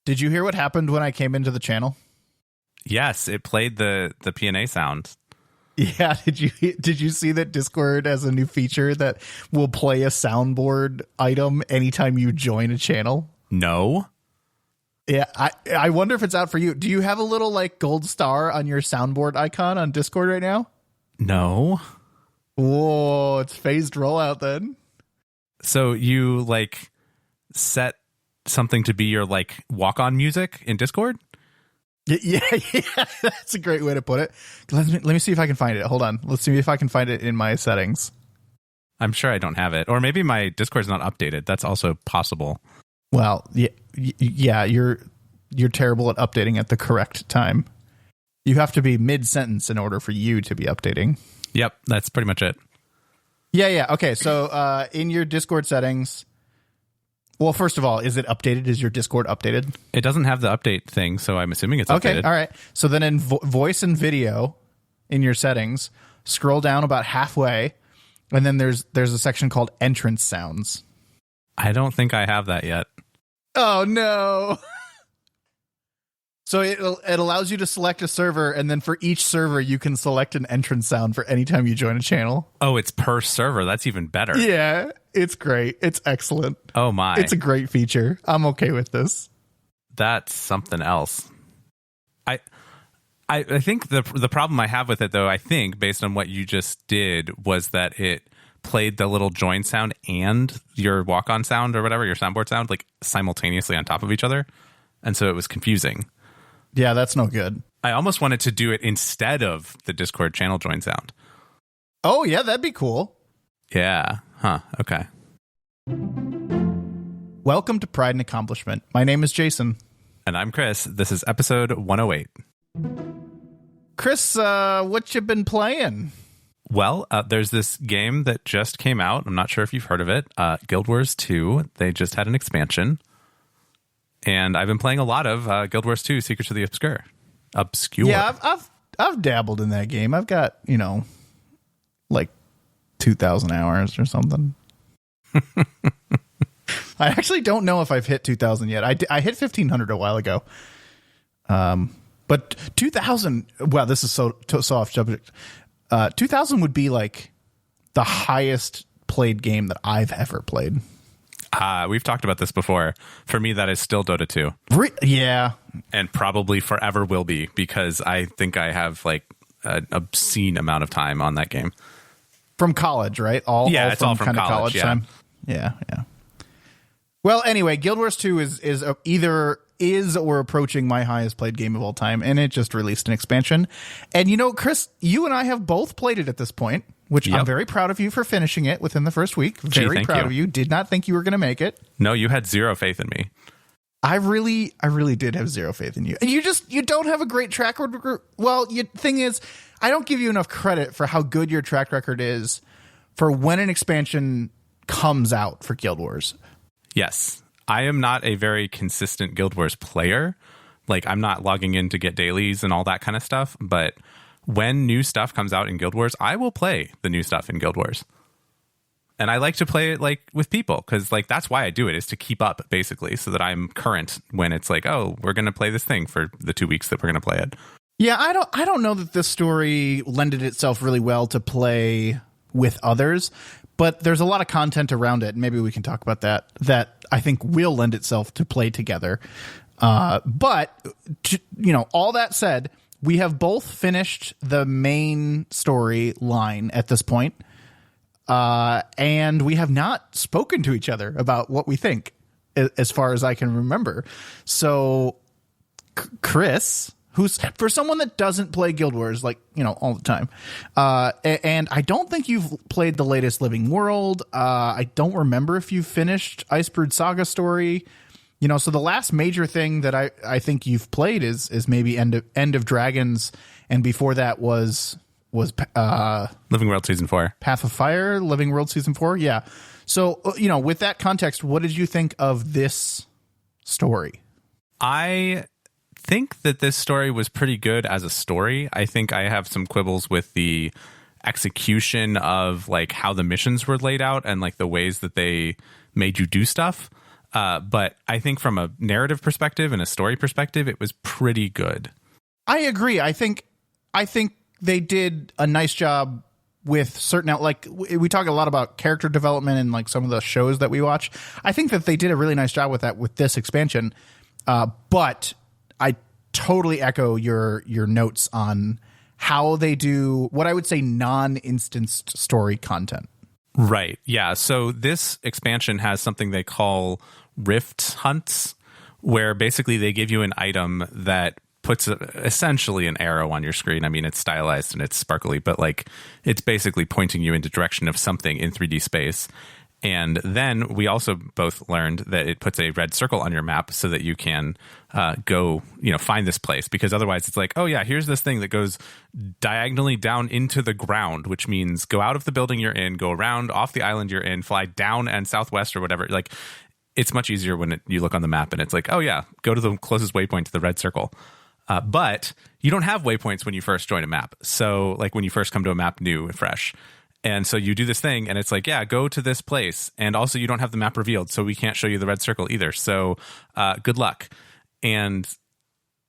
Did you hear what happened when I came into the channel? Yes, it played the PNA sound. Yeah, did you see that Discord has a new feature that will play a soundboard item anytime you join a channel? No. Yeah, I wonder if it's out for you. Do you have a little like gold star on your soundboard icon on Discord right now? No. Whoa, it's phased rollout then. So you like set something to be your like walk-on music in Discord? Yeah, that's a great way to put it. Let me see if I can find it. Hold on. Let's see if I can find it in my settings. I'm sure I don't have it. Or maybe my Discord's not updated. That's also possible. Well, yeah, you're terrible at updating at the correct time. You have to be mid-sentence in order for you to be updating. Yep, that's pretty much it. Yeah. Okay, so in your Discord settings, well, first of all, is it updated? Is your Discord updated? It doesn't have the update thing, so I'm assuming it's updated. Okay, all right. So then in voice and video in your settings, scroll down about halfway, and then there's a section called entrance sounds. I don't think I have that yet. Oh, no. So it allows you to select a server, and then for each server, you can select an entrance sound for any time you join a channel. Oh, it's per server. That's even better. Yeah, it's great. It's excellent. Oh, my. It's a great feature. I'm okay with this. That's something else. I think the problem I have with it, though, I think, based on what you just did, was that it played the little join sound and your walk-on sound or whatever, your soundboard sound, like simultaneously on top of each other. And so it was confusing. Yeah, that's no good. I almost wanted to do it instead of the Discord channel join sound. Oh, yeah, that'd be cool. Yeah. Huh. Okay. Welcome to Pride and Accomplishment. My name is Jason. And I'm Chris. This is episode 108. Chris, what you been playing? Well, there's this game that just came out. I'm not sure if you've heard of it. Guild Wars 2. They just had an expansion. And I've been playing a lot of Guild Wars 2 Secrets of the Obscure. Yeah, I've dabbled in that game. I've got, like 2,000 hours or something. I actually don't know if I've hit 2,000 yet. I hit 1,500 a while ago. But 2,000, wow, this is so off subject. 2,000 would be like the highest played game that I've ever played. We've talked about this before. For me, that is still Dota 2. Yeah. And probably forever will be, because I think I have like an obscene amount of time on that game. From college, right? It's all from college yeah. Time. Yeah. Well, anyway, Guild Wars 2 is either or approaching my highest played game of all time, and it just released an expansion. And Chris, you and I have both played it at this point, which I'm very proud of you for finishing it within the first week. Very proud of you. Did not think you were going to make it. No, you had zero faith in me. I really did have zero faith in you. And you don't have a great track record. Well, thing is, I don't give you enough credit for how good your track record is for when an expansion comes out for Guild Wars. Yes. I am not a very consistent Guild Wars player. Like, I'm not logging in to get dailies and all that kind of stuff. But when new stuff comes out in Guild Wars, I will play the new stuff in Guild Wars. And I like to play it like with people, because like that's why I do it, is to keep up, basically, so that I'm current when it's like, oh, we're going to play this thing for the 2 weeks that we're going to play it. Yeah, I don't know that this story lended itself really well to play with others, but there's a lot of content around it. Maybe we can talk about that I think will lend itself to play together. But all that said, we have both finished the main story line at this point, and we have not spoken to each other about what we think, as far as I can remember. So, Chris, who's, for someone that doesn't play Guild Wars all the time, and I don't think you've played the latest Living World. I don't remember if you finished Icebrood Saga Story. So the last major thing that I think you've played is maybe End of Dragons, and before that was Living World Season 4. Path of Fire, Living World Season 4. Yeah. So, with that context, what did you think of this story? I think that this story was pretty good as a story. I think I have some quibbles with the execution of like how the missions were laid out and like the ways that they made you do stuff. But I think from a narrative perspective and a story perspective, it was pretty good. I agree. I think they did a nice job with certain, like we talk a lot about character development and like some of the shows that we watch. I think that they did a really nice job with that with this expansion. But I totally echo your notes on how they do what I would say non-instanced story content. Right. Yeah. So this expansion has something they call rift hunts, where basically they give you an item that puts essentially an arrow on your screen. I mean, it's stylized and it's sparkly, but like it's basically pointing you in the direction of something in 3D space. And then we also both learned that it puts a red circle on your map so that you can go, find this place, because otherwise it's like, oh yeah, here's this thing that goes diagonally down into the ground, which means go out of the building you're in, go around off the island you're in, fly down and southwest or whatever. Like it's much easier when you look on the map and it's like, oh yeah, go to the closest waypoint to the red circle. But you don't have waypoints when you first join a map. So like when you first come to a map new and fresh. And so you do this thing and it's like, yeah, go to this place. And also you don't have the map revealed, so we can't show you the red circle either. So good luck. And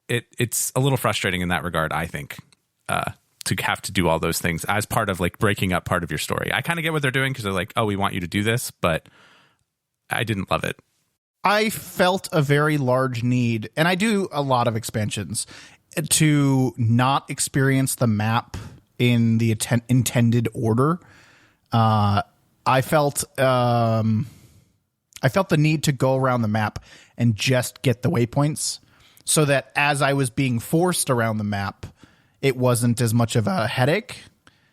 it's a little frustrating in that regard, I think, to have to do all those things as part of like breaking up part of your story. I kind of get what they're doing because they're like, oh, we want you to do this, but I didn't love it. I felt a very large need, and I do a lot of expansions, to not experience the map in the intended order. I felt the need to go around the map and just get the waypoints, so that as I was being forced around the map, it wasn't as much of a headache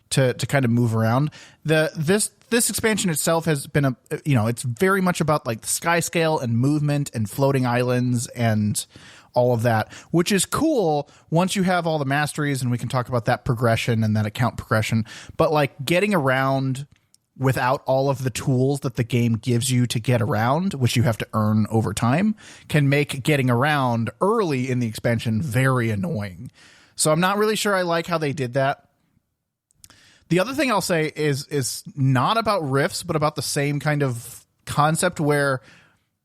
to kind of move around. This expansion itself has been it's very much about like the sky scale and movement and floating islands and all of that, which is cool once you have all the masteries, and we can talk about that progression and that account progression. But like getting around without all of the tools that the game gives you to get around, which you have to earn over time, can make getting around early in the expansion very annoying. So I'm not really sure I like how they did that. The other thing I'll say is not about rifts, but about the same kind of concept where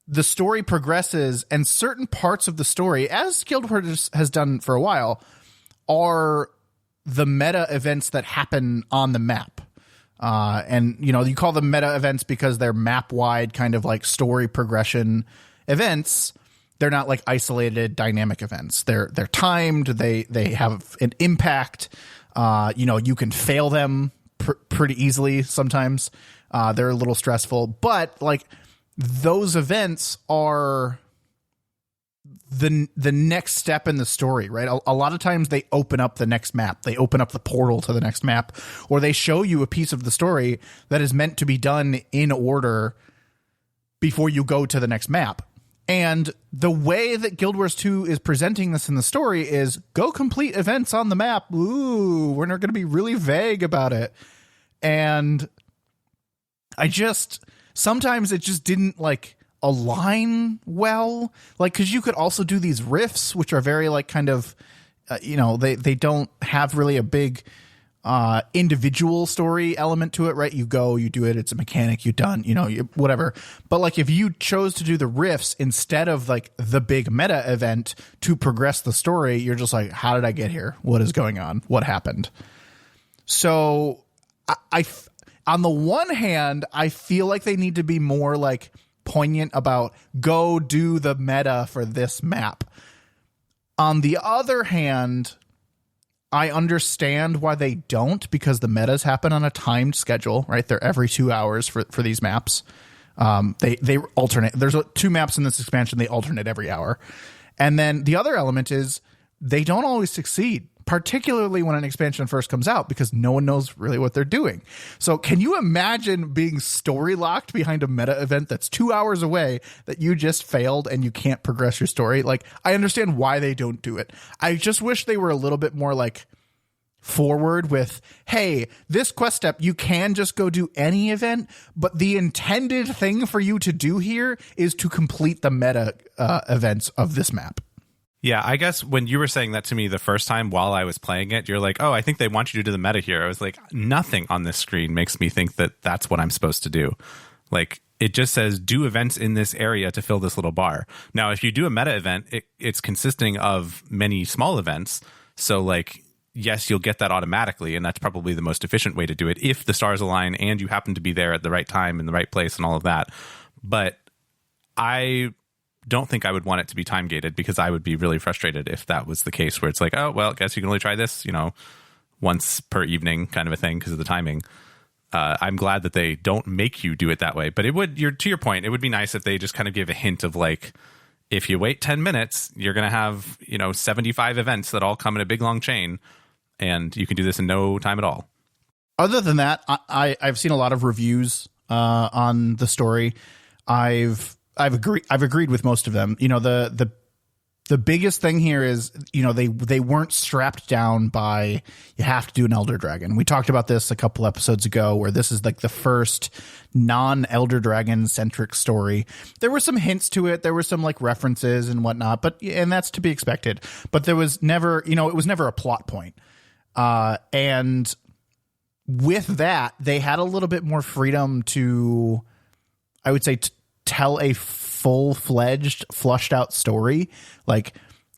the story progresses and certain parts of the story, as Guild Wars has done for a while, are the meta events that happen on the map. And, you call them meta events because they're map-wide kind of like story progression events. They're not like isolated dynamic events. They're timed. They have an impact. You can fail them pretty easily sometimes. They're a little stressful, but like those events are the next step in the story, right? A lot of times they open up the next map. They open up the portal to the next map, or they show you a piece of the story that is meant to be done in order before you go to the next map. And the way that Guild Wars 2 is presenting this in the story is go complete events on the map. Ooh, we're not going to be really vague about it. And sometimes it just didn't like align well. Like, cause you could also do these riffs, which are very like kind of, they don't have really a big individual story element to it, right? You go, you do it, it's a mechanic, you're done, whatever. But like if you chose to do the riffs instead of like the big meta event to progress the story, you're just like, how did I get here? What is going on? What happened? So I on the one hand, I feel like they need to be more like poignant about go do the meta for this map. On the other hand, I understand why they don't, because the metas happen on a timed schedule, right? They're every 2 hours for these maps. They alternate. There's 2 maps in this expansion. They alternate every hour. And then the other element is they don't always succeed, particularly when an expansion first comes out, because no one knows really what they're doing. So can you imagine being story locked behind a meta event that's 2 hours away that you just failed and you can't progress your story? Like, I understand why they don't do it. I just wish they were a little bit more like forward with, hey, this quest step, you can just go do any event, but the intended thing for you to do here is to complete the meta events of this map. Yeah, I guess when you were saying that to me the first time while I was playing it, you're like, oh, I think they want you to do the meta here. I was like, nothing on this screen makes me think that that's what I'm supposed to do. Like, it just says do events in this area to fill this little bar. Now, if you do a meta event, it's consisting of many small events. So, like, yes, you'll get that automatically, and that's probably the most efficient way to do it if the stars align and you happen to be there at the right time in the right place and all of that. But I don't think I would want it to be time gated, because I would be really frustrated if that was the case, where it's like, oh, well, I guess you can only try this, once per evening kind of a thing because of the timing. I'm glad that they don't make you do it that way, but it would, to your point, it would be nice if they just kind of give a hint of like, if you wait 10 minutes, you're going to have, 75 events that all come in a big long chain, and you can do this in no time at all. Other than that, I've seen a lot of reviews on the story. I've agreed with most of them. The biggest thing here is, they weren't strapped down by, you have to do an Elder Dragon. We talked about this a couple episodes ago, where this is like the first non-Elder Dragon centric story. There were some hints to it. There were some like references and whatnot, and that's to be expected. But there was never, it was never a plot point. And with that, they had a little bit more freedom to, I would say, tell a full-fledged, flushed-out story, like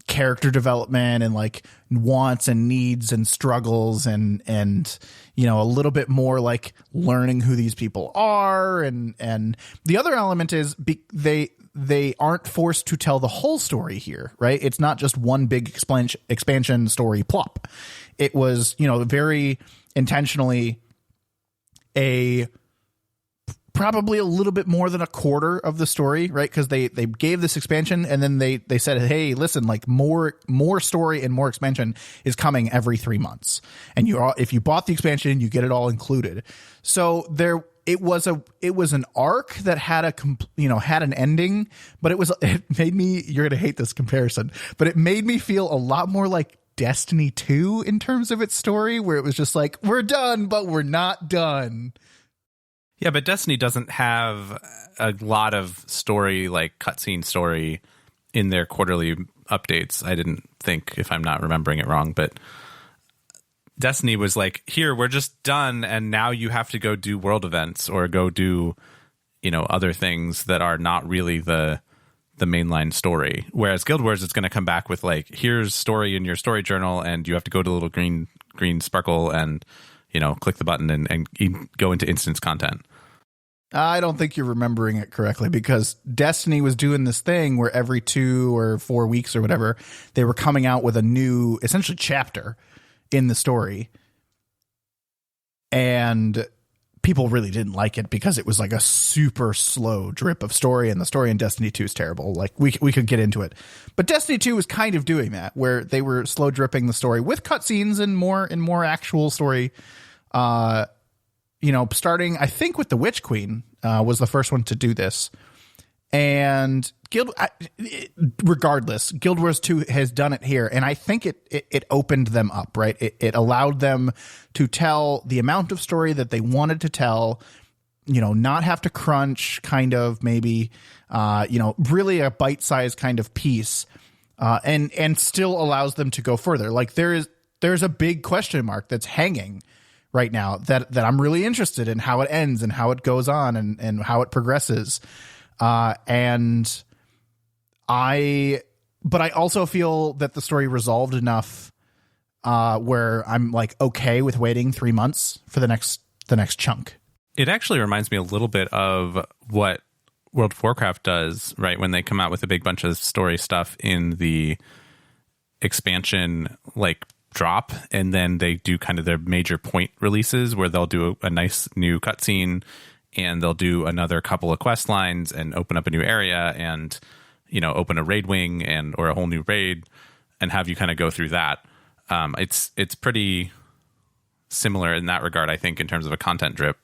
character development and like wants and needs and struggles and a little bit more like learning who these people are. And the other element is they aren't forced to tell the whole story here, right? It's not just one big expansion story plop. It was, very intentionally probably a little bit more than a quarter of the story, right? Because they gave this expansion, and then they said, hey, listen, like more story and more expansion is coming every 3 months, and if you bought the expansion, you get it all included. So it was an arc that had had an ending, but it made me, you're gonna hate this comparison, but it made me feel a lot more like Destiny 2 in terms of its story, where it was just like, we're done, but we're not done. Yeah, but Destiny doesn't have a lot of story, like cutscene story, in their quarterly updates. I didn't think, if I'm not remembering it wrong, but Destiny was like, here, we're just done, and now you have to go do world events or go do, other things that are not really the mainline story. Whereas Guild Wars, it's going to come back with like, here's story in your story journal, and you have to go to the little green sparkle and, click the button and go into instance content. I don't think you're remembering it correctly, because Destiny was doing this thing where every 2 or 4 weeks or whatever, they were coming out with a new, essentially, chapter in the story. And people really didn't like it because it was like a super slow drip of story, and the story in Destiny 2 is terrible. Like we could get into it, but Destiny 2 was kind of doing that, where they were slow dripping the story with cutscenes and more actual story. Starting, I think, with the Witch Queen was the first one to do this. And regardless, Guild Wars 2 has done it here. And I think it opened them up, right? It allowed them to tell the amount of story that they wanted to tell, not have to crunch, kind of, maybe, really a bite-sized kind of piece, and still allows them to go further. Like there's a big question mark that's hanging right now that I'm really interested in how it ends and how it goes on and how it progresses. But I also feel that the story resolved enough where I'm like, okay with waiting 3 months for the next chunk. It actually reminds me a little bit of what World of Warcraft does, right? When they come out with a big bunch of story stuff in the expansion, like, drop, and then they do kind of their major point releases where they'll do a nice new cutscene, and they'll do another couple of quest lines and open up a new area and, open a raid wing or a whole new raid and have you kind of go through that. It's pretty similar in that regard, I think, in terms of a content drip.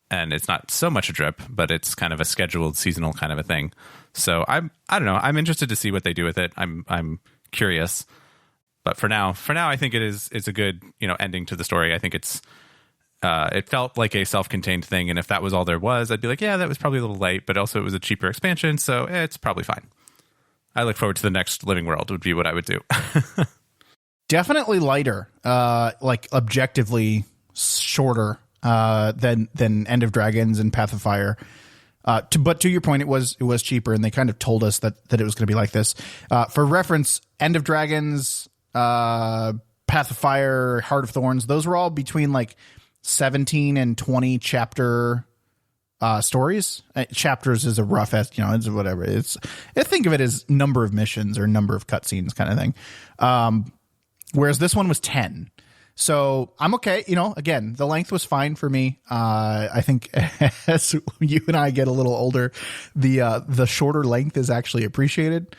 And it's not so much a drip, but it's kind of a scheduled seasonal kind of a thing. So I don't know. I'm interested to see what they do with it. I'm curious. But for now, I think it's a good, ending to the story. I think it felt like a self-contained thing, and if that was all there was, I'd be like, yeah, that was probably a little light, but also it was a cheaper expansion, so it's probably fine. I look forward to the next Living World would be what I would do. Definitely lighter, like objectively shorter than End of Dragons and Path of Fire. But to your point, it was cheaper, and they kind of told us that it was going to be like this. For reference, End of Dragons, Path of Fire, Heart of Thorns, those were all between like 17 and 20 chapter stories. Chapters is a rough it's whatever. I think of it as number of missions or number of cutscenes kind of thing. Whereas this one was 10. So I'm okay. Again, the length was fine for me. I think as you and I get a little older, the shorter length is actually appreciated,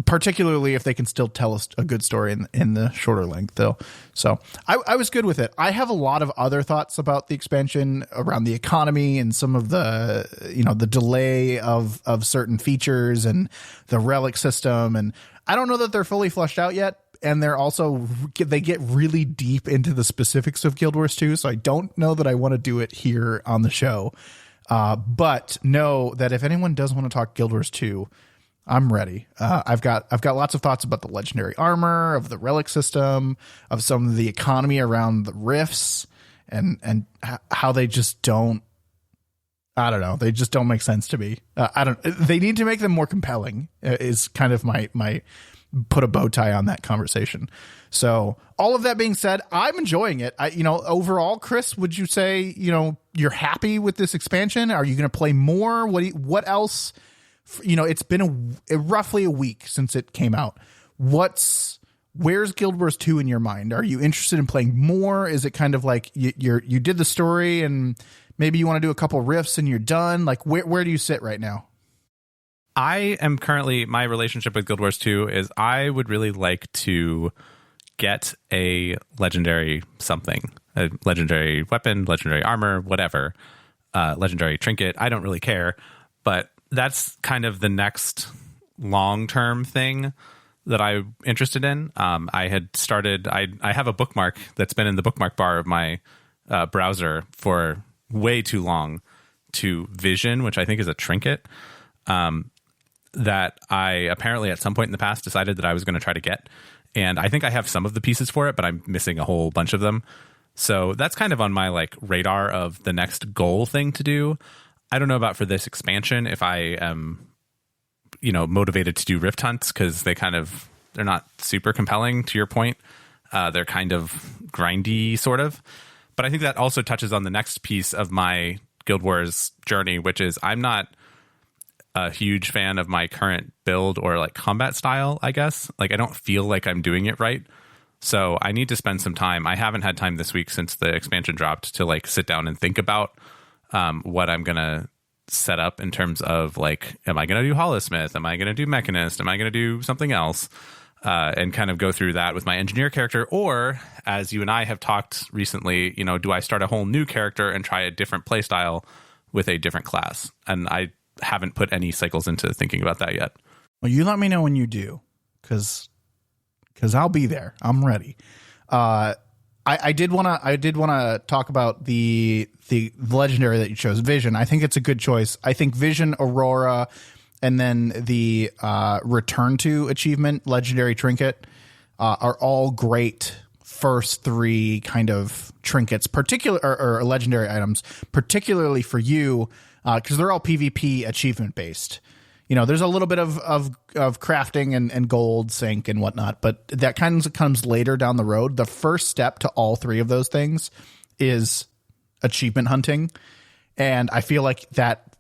particularly if they can still tell us a good story in the shorter length though. So I was good with it. I have a lot of other thoughts about the expansion around the economy and some of the, the delay of certain features and the relic system. And I don't know that they're fully fleshed out yet. And they get really deep into the specifics of Guild Wars 2. So I don't know that I want to do it here on the show. But know that if anyone does want to talk Guild Wars 2, I'm ready. I've got lots of thoughts about the legendary armor, of the relic system, of some of the economy around the rifts, and how they just don't. I don't know. They just don't make sense to me. They need to make them more compelling. Is kind of my put a bow tie on that conversation. So all of that being said, I'm enjoying it. Overall, Chris, would you say, you're happy with this expansion? Are you going to play more? What else? It's been roughly a week since it came out. Where's Guild Wars 2 in your mind? Are you interested in playing more? Is it kind of like you did the story and maybe you want to do a couple riffs and you're done? Like where do you sit right now? I am currently, my relationship with Guild Wars 2 is I would really like to get a legendary something, a legendary weapon, legendary armor, whatever, legendary trinket. I don't really care, but that's kind of the next long-term thing that I'm interested in. I have a bookmark that's been in the bookmark bar of my browser for way too long to Vision, which I think is a trinket. That I apparently at some point in the past decided that I was going to try to get. And I think I have some of the pieces for it, but I'm missing a whole bunch of them. So that's kind of on my radar of the next goal thing to do. I don't know about for this expansion if I am, motivated to do rift hunts because they're not super compelling to your point. They're kind of grindy sort of. But I think that also touches on the next piece of my Guild Wars journey, which is I'm not a huge fan of my current build or combat style, I guess. I don't feel like I'm doing it right. So I need to spend some time. I haven't had time this week since the expansion dropped to sit down and think about what I'm going to set up in terms of am I going to do Holosmith? Am I going to do Mechanist? Am I going to do something else? And kind of go through that with my engineer character. Or as you and I have talked recently, do I start a whole new character and try a different play style with a different class? And I haven't put any cycles into thinking about that yet. Well, you let me know when you do, because I'll be there. I'm ready. I did want to talk about the legendary that you chose, Vision. I think it's a good choice. I think Vision, Aurora, and then the Return to achievement, legendary trinket, are all great first three kind of trinkets, or legendary items, particularly for you. Because they're all PvP achievement based. There's a little bit of crafting and gold sync and whatnot, but that kind of comes later down the road. The first step to all three of those things is achievement hunting. And I feel like that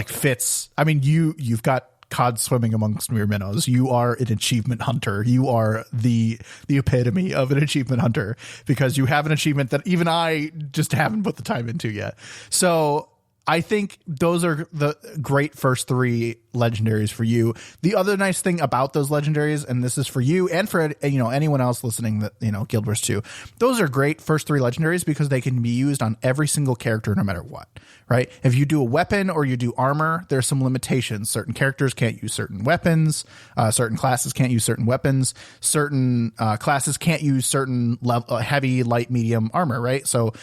fits. I mean, you've got cod swimming amongst mere minnows. You are an achievement hunter. You are the epitome of an achievement hunter because you have an achievement that even I just haven't put the time into yet. So I think those are the great first three legendaries for you. The other nice thing about those legendaries, and this is for you and for anyone else listening that Guild Wars 2, those are great first three legendaries because they can be used on every single character no matter what, right? If you do a weapon or you do armor, there's some limitations. Certain characters can't use certain weapons. Certain classes can't use certain weapons. Certain classes can't use certain heavy, light, medium armor, right? So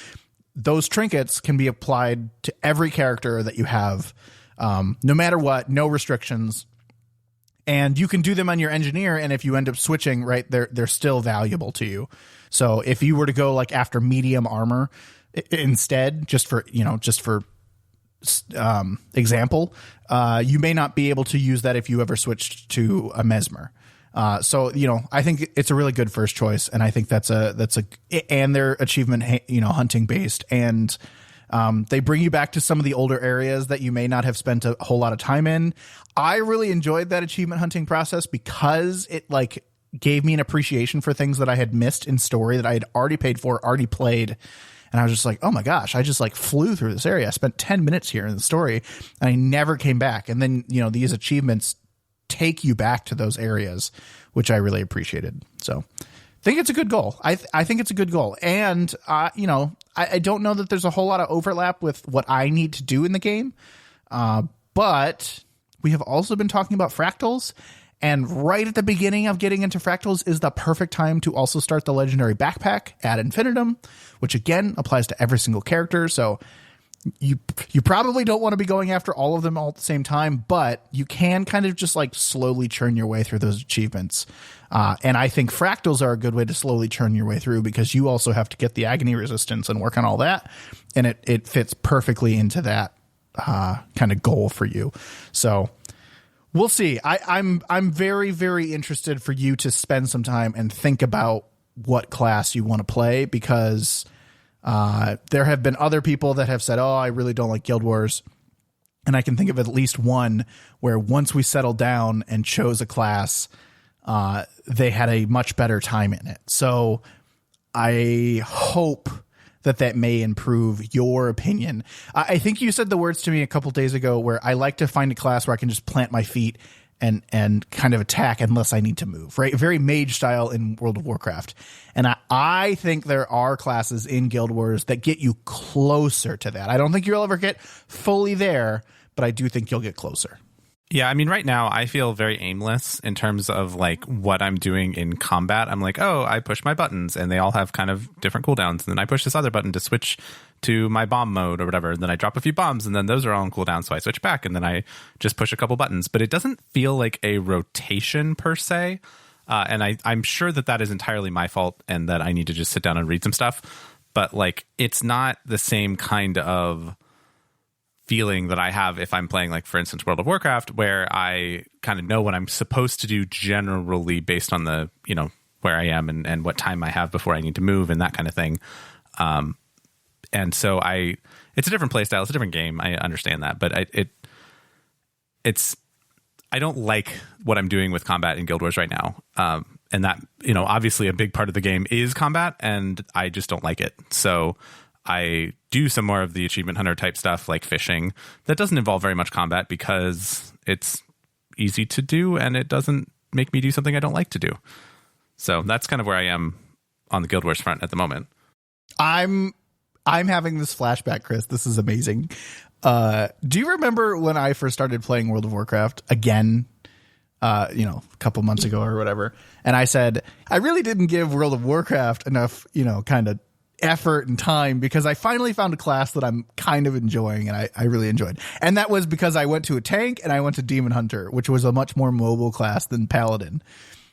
those trinkets can be applied to every character that you have, no matter what, no restrictions. And you can do them on your engineer. And if you end up switching, right, they're still valuable to you. So if you were to go after medium armor, instead, just for example, you may not be able to use that if you ever switched to a mesmer. So, I think it's a really good first choice, and I think and they're achievement, hunting based, and they bring you back to some of the older areas that you may not have spent a whole lot of time in. I really enjoyed that achievement hunting process because it gave me an appreciation for things that I had missed in story that I had already paid for, already played. And I was just like, oh my gosh, I just flew through this area. I spent 10 minutes here in the story and I never came back. And then, these achievements take you back to those areas, which I really appreciated. So I think it's a good goal. I think it's a good goal. And, I don't know that there's a whole lot of overlap with what I need to do in the game. But we have also been talking about fractals. And right at the beginning of getting into fractals is the perfect time to also start the legendary backpack ad infinitum, which again applies to every single character. So you probably don't want to be going after all of them all at the same time, but you can kind of just slowly churn your way through those achievements. And I think fractals are a good way to slowly churn your way through because you also have to get the agony resistance and work on all that. And it fits perfectly into that kind of goal for you. So we'll see. I'm very, very interested for you to spend some time and think about what class you want to play because there have been other people that have said, oh, I really don't like Guild Wars. And I can think of at least one where once we settled down and chose a class, they had a much better time in it. So I hope that may improve your opinion. I think you said the words to me a couple days ago where I like to find a class where I can just plant my feet and kind of attack unless I need to move, right? Very mage style in World of Warcraft. And I think there are classes in Guild Wars that get you closer to that. I don't think you'll ever get fully there, but I do think you'll get closer. Yeah, I mean, right now I feel very aimless in terms of what I'm doing in combat. I'm like, oh, I push my buttons and they all have kind of different cooldowns. And then I push this other button to switch to my bomb mode or whatever. And then I drop a few bombs and then those are all on cooldown. So I switch back and then I just push a couple buttons. But it doesn't feel like a rotation per se. And I'm sure that is entirely my fault and that I need to just sit down and read some stuff. But it's not the same kind of feeling that I have if I'm playing for instance World of Warcraft, where I kind of know what I'm supposed to do generally based on the where I am and what time I have before I need to move and that kind of thing. And so it's a different play style, it's a different game, I understand that, but I don't like what I'm doing with combat in Guild Wars right now. And that obviously a big part of the game is combat and I just don't like it. So I do some more of the achievement hunter type stuff like fishing that doesn't involve very much combat because it's easy to do and it doesn't make me do something I don't like to do. So that's kind of where I am on the Guild Wars front at the moment. I'm having this flashback, Chris. This is amazing. Do you remember when I first started playing World of Warcraft again, a couple months ago or whatever? And I said, I really didn't give World of Warcraft enough, kind of effort and time because I finally found a class that I'm kind of enjoying and I really enjoyed. And that was because I went to a tank and I went to Demon Hunter, which was a much more mobile class than Paladin.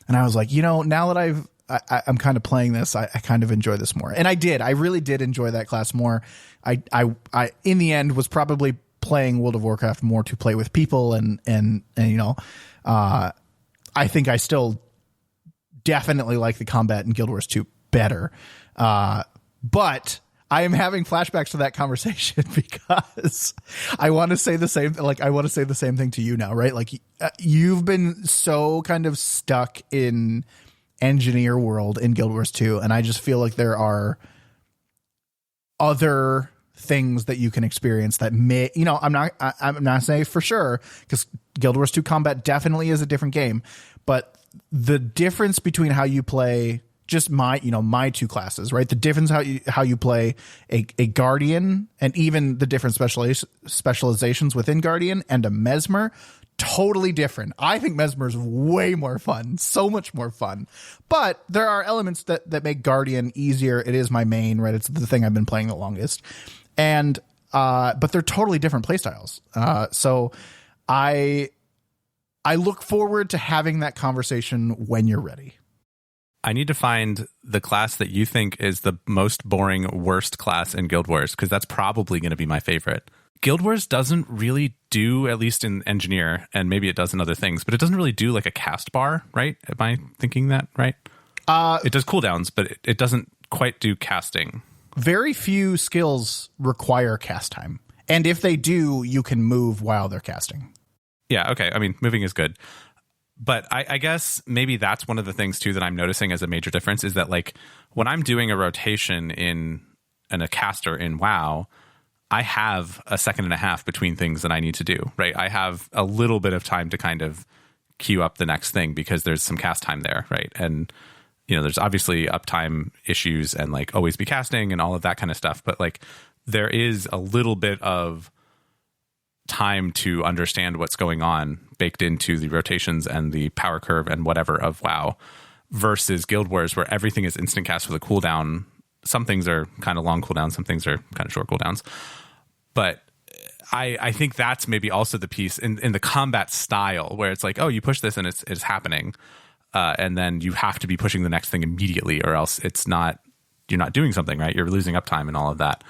And I was like, now that I'm kind of playing this, I kind of enjoy this more. And I did. I really did enjoy that class more. I in the end was probably playing World of Warcraft more to play with people and I think I still definitely like the combat in Guild Wars 2 better. But I am having flashbacks to that conversation because I want to say the same. I want to say the same thing to you now, right? You've been so kind of stuck in engineer world in Guild Wars 2, and I just feel like there are other things that you can experience that may, I'm not saying for sure because Guild Wars 2 combat definitely is a different game, but the difference between how you play just my two classes, right? The difference how you play a Guardian and even the different specializations within Guardian and a Mesmer, totally different. I think Mesmer is way more fun, so much more fun. But there are elements that make Guardian easier. It is my main, right? It's the thing I've been playing the longest. And but they're totally different playstyles. So I look forward to having that conversation when you're ready. I need to find the class that you think is the most boring, worst class in Guild Wars, because that's probably going to be my favorite. Guild Wars doesn't really do, at least in Engineer, and maybe it does in other things, but it doesn't really do like a cast bar, right? Am I thinking that right? It does cooldowns, but it doesn't quite do casting. Very few skills require cast time. And if they do, you can move while they're casting. Yeah, okay. I mean, moving is good. But I guess maybe that's one of the things, too, that I'm noticing as a major difference is that, like, when I'm doing a rotation in a caster in WoW, I have a second and a half between things that I need to do, right? I have a little bit of time to kind of queue up the next thing because there's some cast time there, right? And, you know, there's obviously uptime issues and, like, always be casting and all of that kind of stuff. But, like, there is a little bit of time to understand what's going on baked into the rotations and the power curve and whatever of WoW versus Guild Wars where everything is instant cast with a cooldown. Some things are kind of long cooldowns, some things are kind of short cooldowns. But I think that's maybe also the piece in the combat style where it's like, oh, you push this and it's happening. And then you have to be pushing the next thing immediately or else you're not doing something, right? You're losing uptime and all of that.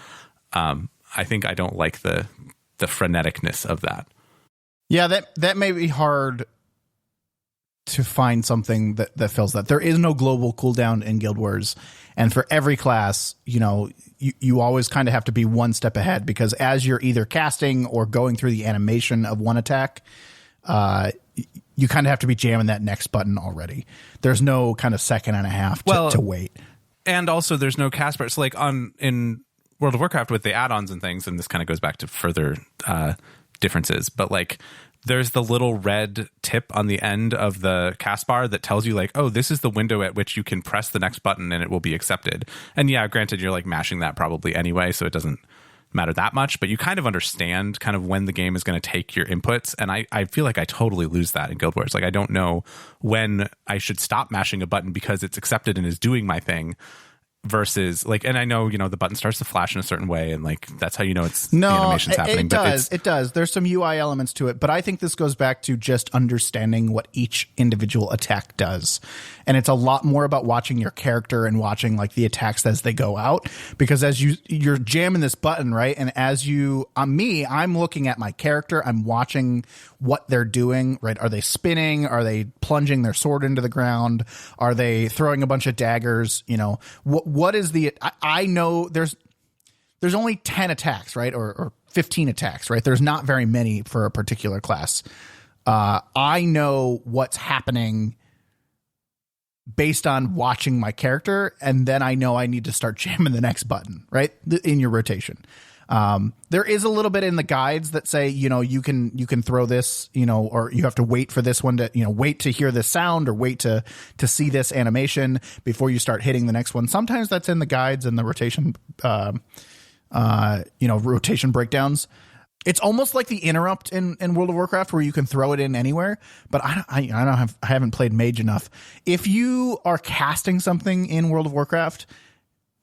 I think I don't like the freneticness of that. Yeah, that may be hard to find something that fills that. There is no global cooldown in Guild Wars. And for every class, you know, you always kind of have to be one step ahead because as you're either casting or going through the animation of one attack, you kind of have to be jamming that next button already. There's no kind of second and a half to wait. And also there's no cast bar. So like in World of Warcraft with the add-ons and things, and this kind of goes back to further differences, but like there's the little red tip on the end of the cast bar that tells you like, oh, this is the window at which you can press the next button and it will be accepted. And yeah, granted, you're like mashing that probably anyway, so it doesn't matter that much, but you kind of understand kind of when the game is going to take your inputs. And I feel like I totally lose that in Guild Wars. Like I don't know when I should stop mashing a button because it's accepted and is doing my thing versus like, and I know, you know, the button starts to flash in a certain way and like that's how you know the animation's happening. It does. There's some UI elements to it, but I think this goes back to just understanding what each individual attack does. And it's a lot more about watching your character and watching like the attacks as they go out, because as you're jamming this button, right? And as I'm looking at my character, I'm watching what they're doing, right? Are they spinning? Are they plunging their sword into the ground? Are they throwing a bunch of daggers? You know, what is I know there's only 10 attacks, right? Or 15 attacks, right? There's not very many for a particular class. I know what's happening based on watching my character, and then I know I need to start jamming the next button, right? In your rotation. There is a little bit in the guides that say, you know, you can throw this, you know, or you have to wait for this one to, you know, wait to hear this sound or wait to see this animation before you start hitting the next one. Sometimes that's in the guides and the rotation, rotation breakdowns. It's almost like the interrupt in World of Warcraft where you can throw it in anywhere, but I haven't played mage enough. If you are casting something in World of Warcraft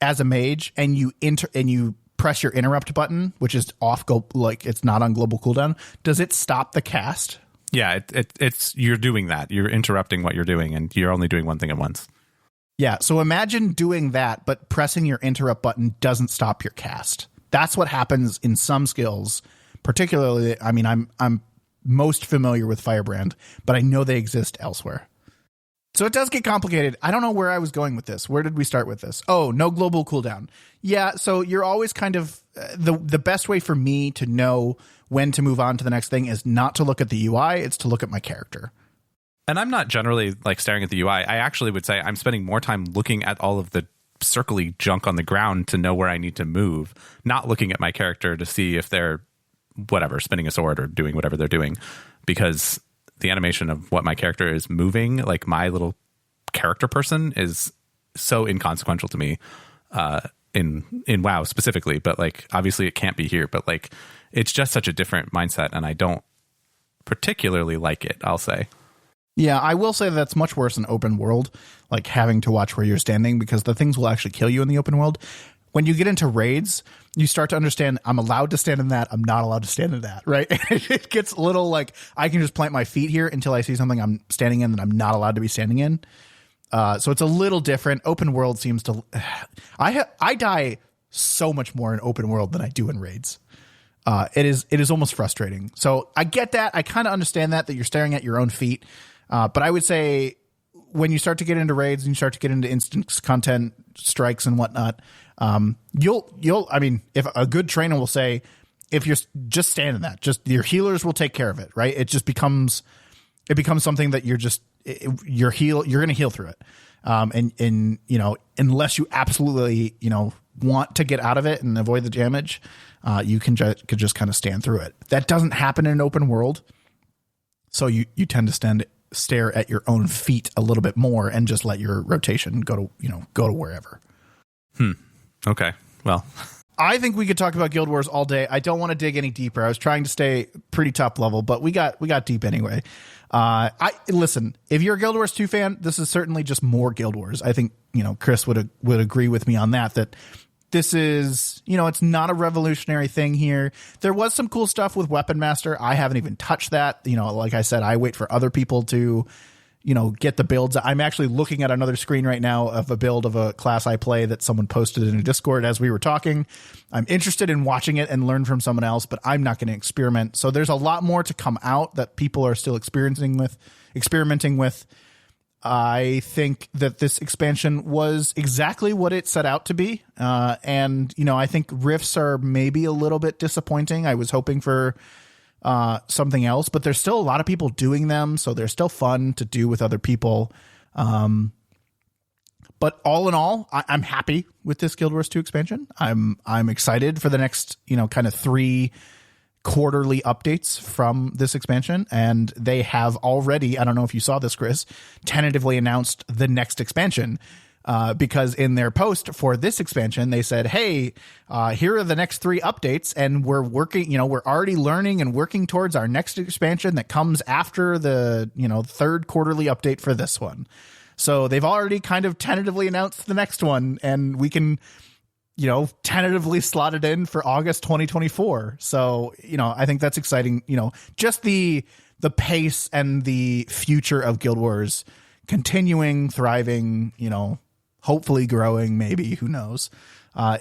as a mage and you press your interrupt button, which is like it's not on global cooldown, does it stop the cast? Yeah, it's you're doing that. You're interrupting what you're doing and you're only doing one thing at once. Yeah, so imagine doing that, but pressing your interrupt button doesn't stop your cast. That's what happens in some skills. Particularly, I mean, I'm most familiar with Firebrand, but I know they exist elsewhere. So it does get complicated. I don't know where I was going with this. Where did we start with this? Oh, no global cooldown. Yeah, so you're always kind of the best way for me to know when to move on to the next thing is not to look at the UI, it's to look at my character. And I'm not generally like staring at the UI. I actually would say I'm spending more time looking at all of the circly junk on the ground to know where I need to move, not looking at my character to see if they're whatever, spinning a sword or doing whatever they're doing, because the animation of what my character is moving, like my little character person, is so inconsequential to me in WoW specifically, but like obviously it can't be here, but like it's just such a different mindset and I don't particularly like it, I'll say. Yeah, I will say that's much worse in open world, like having to watch where you're standing, because the things will actually kill you in the open world. When you get into raids, you start to understand I'm allowed to stand in that. I'm not allowed to stand in that, right? It gets a little like I can just plant my feet here until I see something I'm standing in that I'm not allowed to be standing in. So it's a little different. Open world seems to, I die so much more in open world than I do in raids. It is almost frustrating. So I get that. I kind of understand that you're staring at your own feet. But I would say when you start to get into raids and you start to get into instance content, strikes and whatnot, I mean, if a good trainer will say, if you're just stand in that, just your healers will take care of it, right? It just becomes something that you're going to heal through it. And, you know, unless you absolutely, you know, want to get out of it and avoid the damage, you could just kind of stand through it. That doesn't happen in an open world. So you tend to stare at your own feet a little bit more and just let your rotation go to wherever. Okay. Well, I think we could talk about Guild Wars all day. I don't want to dig any deeper. I was trying to stay pretty top level, but we got deep anyway. Listen, if you're a Guild Wars 2 fan, this is certainly just more Guild Wars. I think, you know, Chris would agree with me on that this is, you know, it's not a revolutionary thing here. There was some cool stuff with Weapon Master. I haven't even touched that. You know, like I said, I wait for other people to, you know, get the builds. I'm actually looking at another screen right now of a build of a class I play that someone posted in a Discord as we were talking. I'm interested in watching it and learn from someone else, but I'm not going to experiment. So there's a lot more to come out that people are still experimenting with. I think that this expansion was exactly what it set out to be. And, you know, I think rifts are maybe a little bit disappointing. I was hoping for something else, but there's still a lot of people doing them. So they're still fun to do with other people. But all in all, I'm happy with this Guild Wars 2 expansion. I'm excited for the next, you know, kind of 3 quarterly updates from this expansion, and they have already, I don't know if you saw this, Chris, tentatively announced the next expansion, because in their post for this expansion they said, hey, here are the next 3 updates, and we're working, you know, we're already learning and working towards our next expansion that comes after the, you know, 3rd quarterly update for this one. So they've already kind of tentatively announced the next one, and we can, you know, tentatively slotted in for August 2024. So, you know, I think that's exciting. You know, just the pace and the future of Guild Wars continuing, thriving, you know, hopefully growing, maybe, who knows,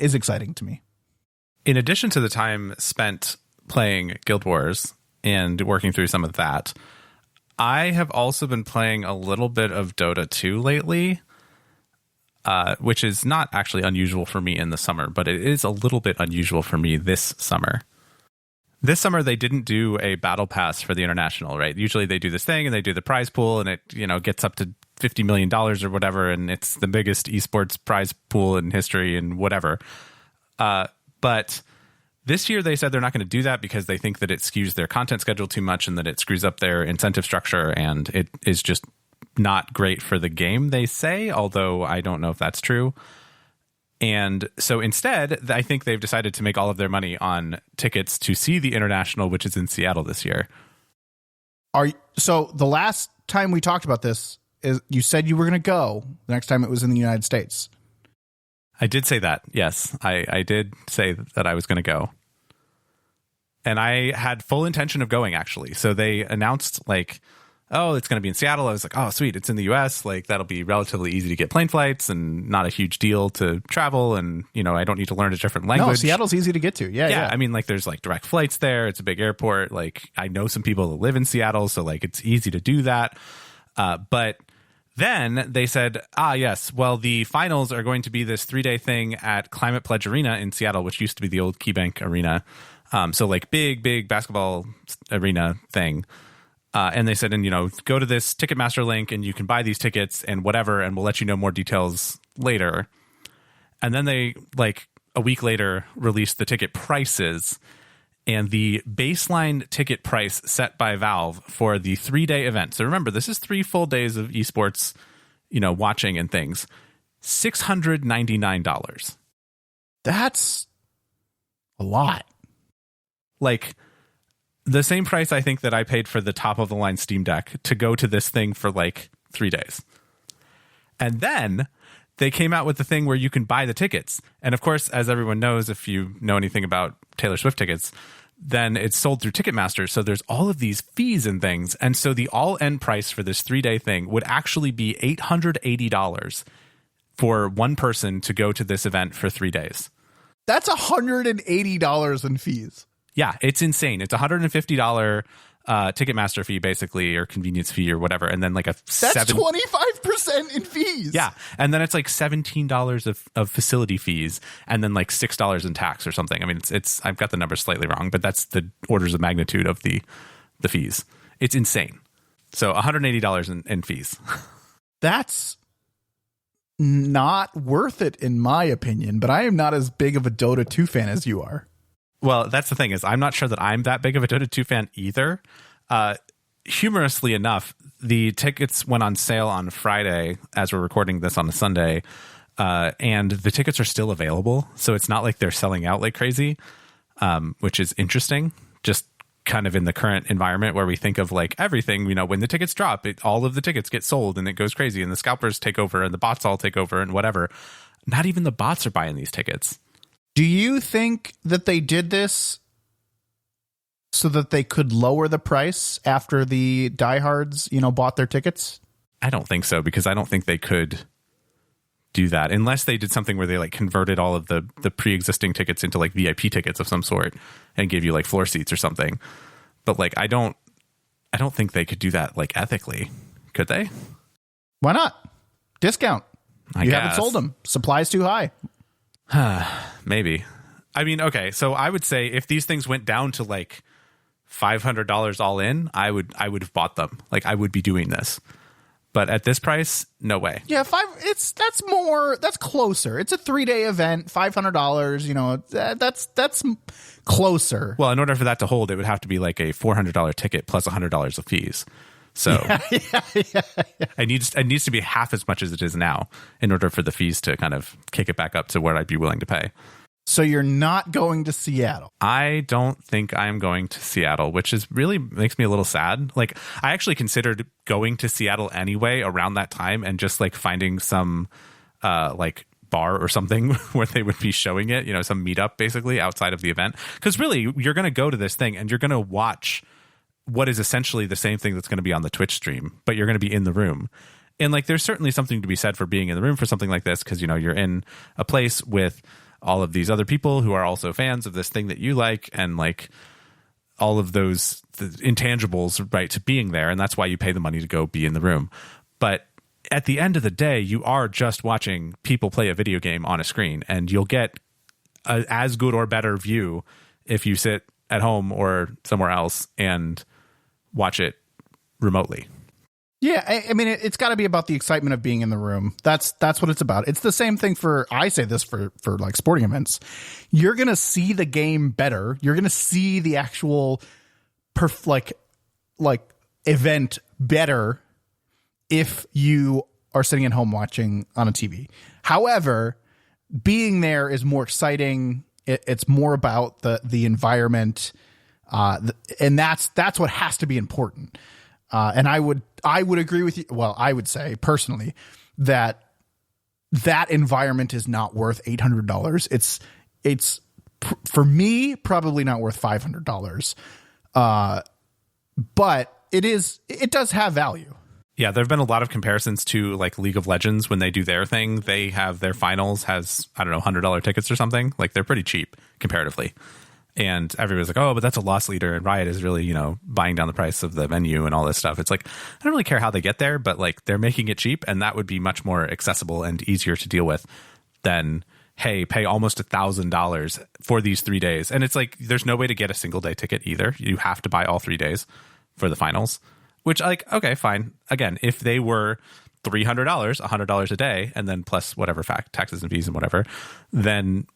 is exciting to me. In addition to the time spent playing Guild Wars and working through some of that, I have also been playing a little bit of Dota 2 lately. Which is not actually unusual for me in the summer, but it is a little bit unusual for me this summer. This summer, they didn't do a battle pass for the international, right? Usually they do this thing and they do the prize pool and it, you know, gets up to $50 million or whatever. And it's the biggest esports prize pool in history and whatever. But this year they said they're not going to do that because they think that it skews their content schedule too much and that it screws up their incentive structure. And it is just not great for the game, they say, although I don't know if that's true. And so instead, I think they've decided to make all of their money on tickets to see the international, which is in Seattle this year. So the last time we talked about this, is you said you were going to go the next time it was in the United States. I did say that. Yes, I did say that I was going to go. And I had full intention of going, actually. So they announced, like, oh, it's going to be in Seattle. I was like, oh, sweet. It's in the US. Like, that'll be relatively easy to get plane flights and not a huge deal to travel. And, you know, I don't need to learn a different language. No, Seattle's easy to get to. Yeah. I mean, like, there's like direct flights there. It's a big airport. Like, I know some people that live in Seattle. So, like, it's easy to do that. But then they said, yes, well, the finals are going to be this 3-day thing at Climate Pledge Arena in Seattle, which used to be the old KeyBank Arena. So, like, big basketball arena thing. And they said, and, you know, go to this Ticketmaster link and you can buy these tickets and whatever, and we'll let you know more details later. And then they, like, a week later, released the ticket prices, and the baseline ticket price set by Valve for the 3-day event. So remember, this is 3 full days of esports, you know, watching and things. $699. That's a lot. Like, the same price I think that I paid for the top of the line Steam Deck to go to this thing for like 3 days. And then they came out with the thing where you can buy the tickets. And of course, as everyone knows, if you know anything about Taylor Swift tickets, then it's sold through Ticketmaster. So there's all of these fees and things. And so the all-in price for this 3-day thing would actually be $880 for one person to go to this event for 3 days. That's $180 in fees. Yeah, it's insane. It's $150 Ticketmaster fee, basically, or convenience fee or whatever. And then like that's 25% in fees. Yeah. And then it's like $17 of facility fees and then like $6 in tax or something. I mean, it's I've got the numbers slightly wrong, but that's the orders of magnitude of the fees. It's insane. So $180 in fees. That's not worth it, in my opinion, but I am not as big of a Dota 2 fan as you are. Well, that's the thing, is I'm not sure that I'm that big of a Dota 2 fan either. Humorously enough, the tickets went on sale on Friday as we're recording this on a Sunday, and the tickets are still available. So it's not like they're selling out like crazy, which is interesting. Just kind of in the current environment where we think of like everything, you know, when the tickets drop, all of the tickets get sold and it goes crazy and the scalpers take over and the bots all take over and whatever. Not even the bots are buying these tickets. Do you think that they did this so that they could lower the price after the diehards, you know, bought their tickets? I don't think so, because I don't think they could do that unless they did something where they like converted all of the pre-existing tickets into like VIP tickets of some sort and gave you like floor seats or something. But like, I don't think they could do that like ethically. Could they? Why not? Discount. You guess. haven't sold them. Supply's too high. Maybe. I mean, okay. So I would say if these things went down to like $500 all in, I would have bought them. Like I would be doing this. But at this price, no way. Yeah, that's closer. It's a 3-day event, $500, you know, that's closer. Well, in order for that to hold, it would have to be like a $400 ticket plus $100 of fees. So yeah. it needs to be half as much as it is now in order for the fees to kind of kick it back up to what I'd be willing to pay. So you're not going to Seattle? I don't think I'm going to Seattle, which is really makes me a little sad. Like I actually considered going to Seattle anyway around that time and just like finding some like bar or something where they would be showing it, you know, some meetup basically outside of the event. Because really, you're going to go to this thing and you're going to watch what is essentially the same thing that's going to be on the Twitch stream, but you're going to be in the room. And like, there's certainly something to be said for being in the room for something like this, because, you know, you're in a place with all of these other people who are also fans of this thing that you like, and like all of those intangibles, right, to being there. And that's why you pay the money to go be in the room. But at the end of the day, you are just watching people play a video game on a screen, and you'll get a as good or better view if you sit at home or somewhere else and watch it remotely. Yeah, I mean, it's got to be about the excitement of being in the room. That's what it's about. It's the same thing I say this for like sporting events. You're going to see the game better. You're going to see the actual like event better if you are sitting at home watching on a TV. However, being there is more exciting. It's more about the environment. And that's what has to be important. And I would agree with you. Well, I would say personally that environment is not worth $800. It's for me, probably not worth $500. But it does have value. Yeah. There've been a lot of comparisons to like League of Legends when they do their thing. They have their finals has, I don't know, $100 tickets or something. Like they're pretty cheap comparatively. And everybody's like, oh, but that's a loss leader. And Riot is really, you know, buying down the price of the venue and all this stuff. It's like, I don't really care how they get there, but like they're making it cheap. And that would be much more accessible and easier to deal with than, hey, pay almost $1,000 for these 3 days. And it's like, there's no way to get a single day ticket either. You have to buy all 3 days for the finals, which like, okay, fine. Again, if they were $300, $100 a day, and then plus whatever taxes and fees and whatever, then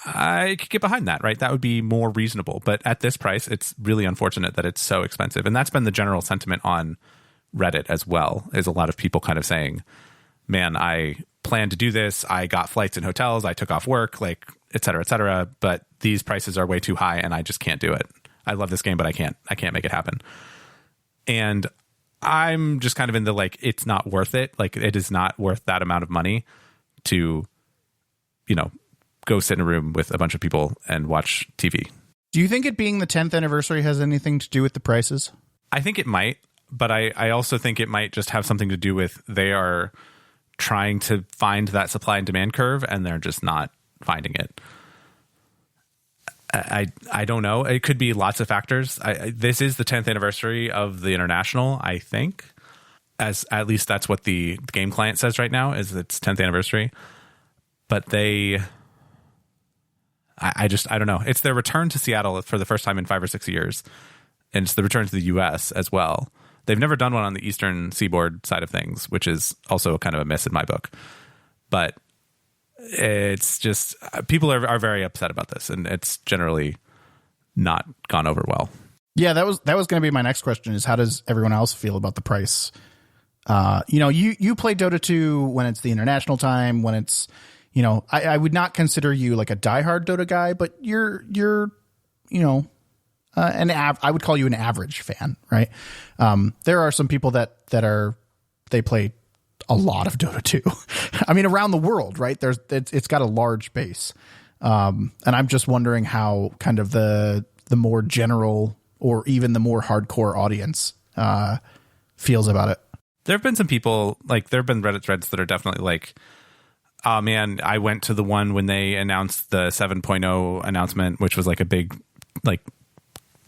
I could get behind that, right? That would be more reasonable. But at this price, it's really unfortunate that it's so expensive. And that's been the general sentiment on Reddit as well, is a lot of people kind of saying, man, I planned to do this. I got flights and hotels. I took off work, like, et cetera, but these prices are way too high and I just can't do it. I love this game, but I can't make it happen. And I'm just kind of in the, like, it's not worth it. Like, it is not worth that amount of money to, you know, go sit in a room with a bunch of people and watch TV. Do you think it being the 10th anniversary has anything to do with the prices? I think it might, but I also think it might just have something to do with they are trying to find that supply and demand curve, and they're just not finding it. I don't know. It could be lots of factors. This is the 10th anniversary of the International, I think. As at least that's what the game client says right now, is its 10th anniversary. But I don't know. It's their return to Seattle for the first time in 5 or 6 years. And it's the return to the US as well. They've never done one on the Eastern Seaboard side of things, which is also kind of a miss in my book. But it's just, people are very upset about this, and it's generally not gone over well. Yeah, that was going to be my next question, is how does everyone else feel about the price? You play Dota 2 when it's the international time, when it's, I would not consider you like a diehard Dota guy, but you're I would call you an average fan, right? There are some people that they play a lot of Dota 2. I mean, around the world, right? It's got a large base. And I'm just wondering how kind of the more general or even the more hardcore audience feels about it. There have been some people, like, there have been Reddit threads that are definitely like, oh man, I went to the one when they announced the 7.0 announcement, which was like a big, like,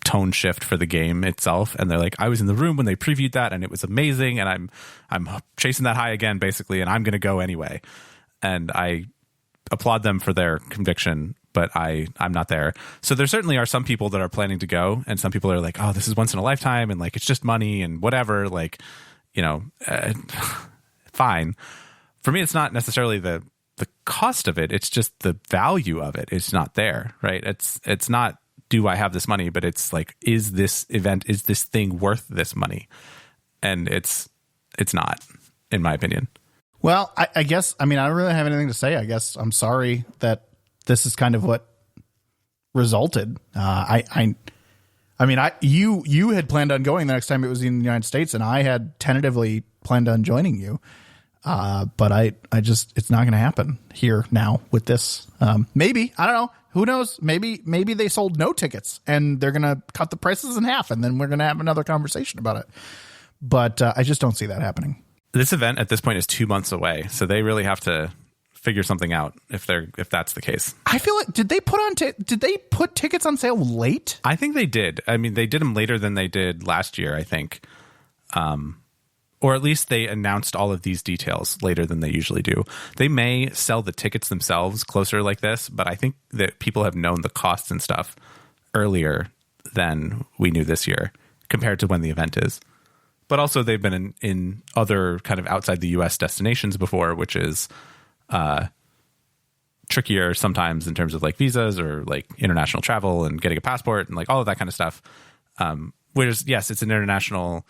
tone shift for the game itself, and they're like, I was in the room when they previewed that and it was amazing, and I'm chasing that high again basically, and I'm gonna go anyway. And I applaud them for their conviction, but I'm not there. So there certainly are some people that are planning to go, and some people are like, oh, this is once in a lifetime, and like, it's just money and whatever, like, fine. For me, it's not necessarily the cost of it, it's just the value of it is not there, right? It's not, do I have this money? But it's like, is this thing worth this money? And it's not, in my opinion. Well, I guess, I mean, I don't really have anything to say. I guess I'm sorry that this is kind of what resulted. You had planned on going the next time it was in the United States, and I had tentatively planned on joining you. But I just, it's not going to happen here now with this. Maybe, I don't know. Who knows? Maybe they sold no tickets and they're going to cut the prices in half, and then we're going to have another conversation about it. But I just don't see that happening. This event at this point is 2 months away, so they really have to figure something out if that's the case. I feel like, did they put tickets on sale late? I think they did. I mean, they did them later than they did last year, I think. Or at least they announced all of these details later than they usually do. They may sell the tickets themselves closer like this, but I think that people have known the costs and stuff earlier than we knew this year compared to when the event is. But also they've been in other kind of outside the US destinations before, which is trickier sometimes in terms of like visas or like international travel and getting a passport and like all of that kind of stuff. Whereas, yes, it's an international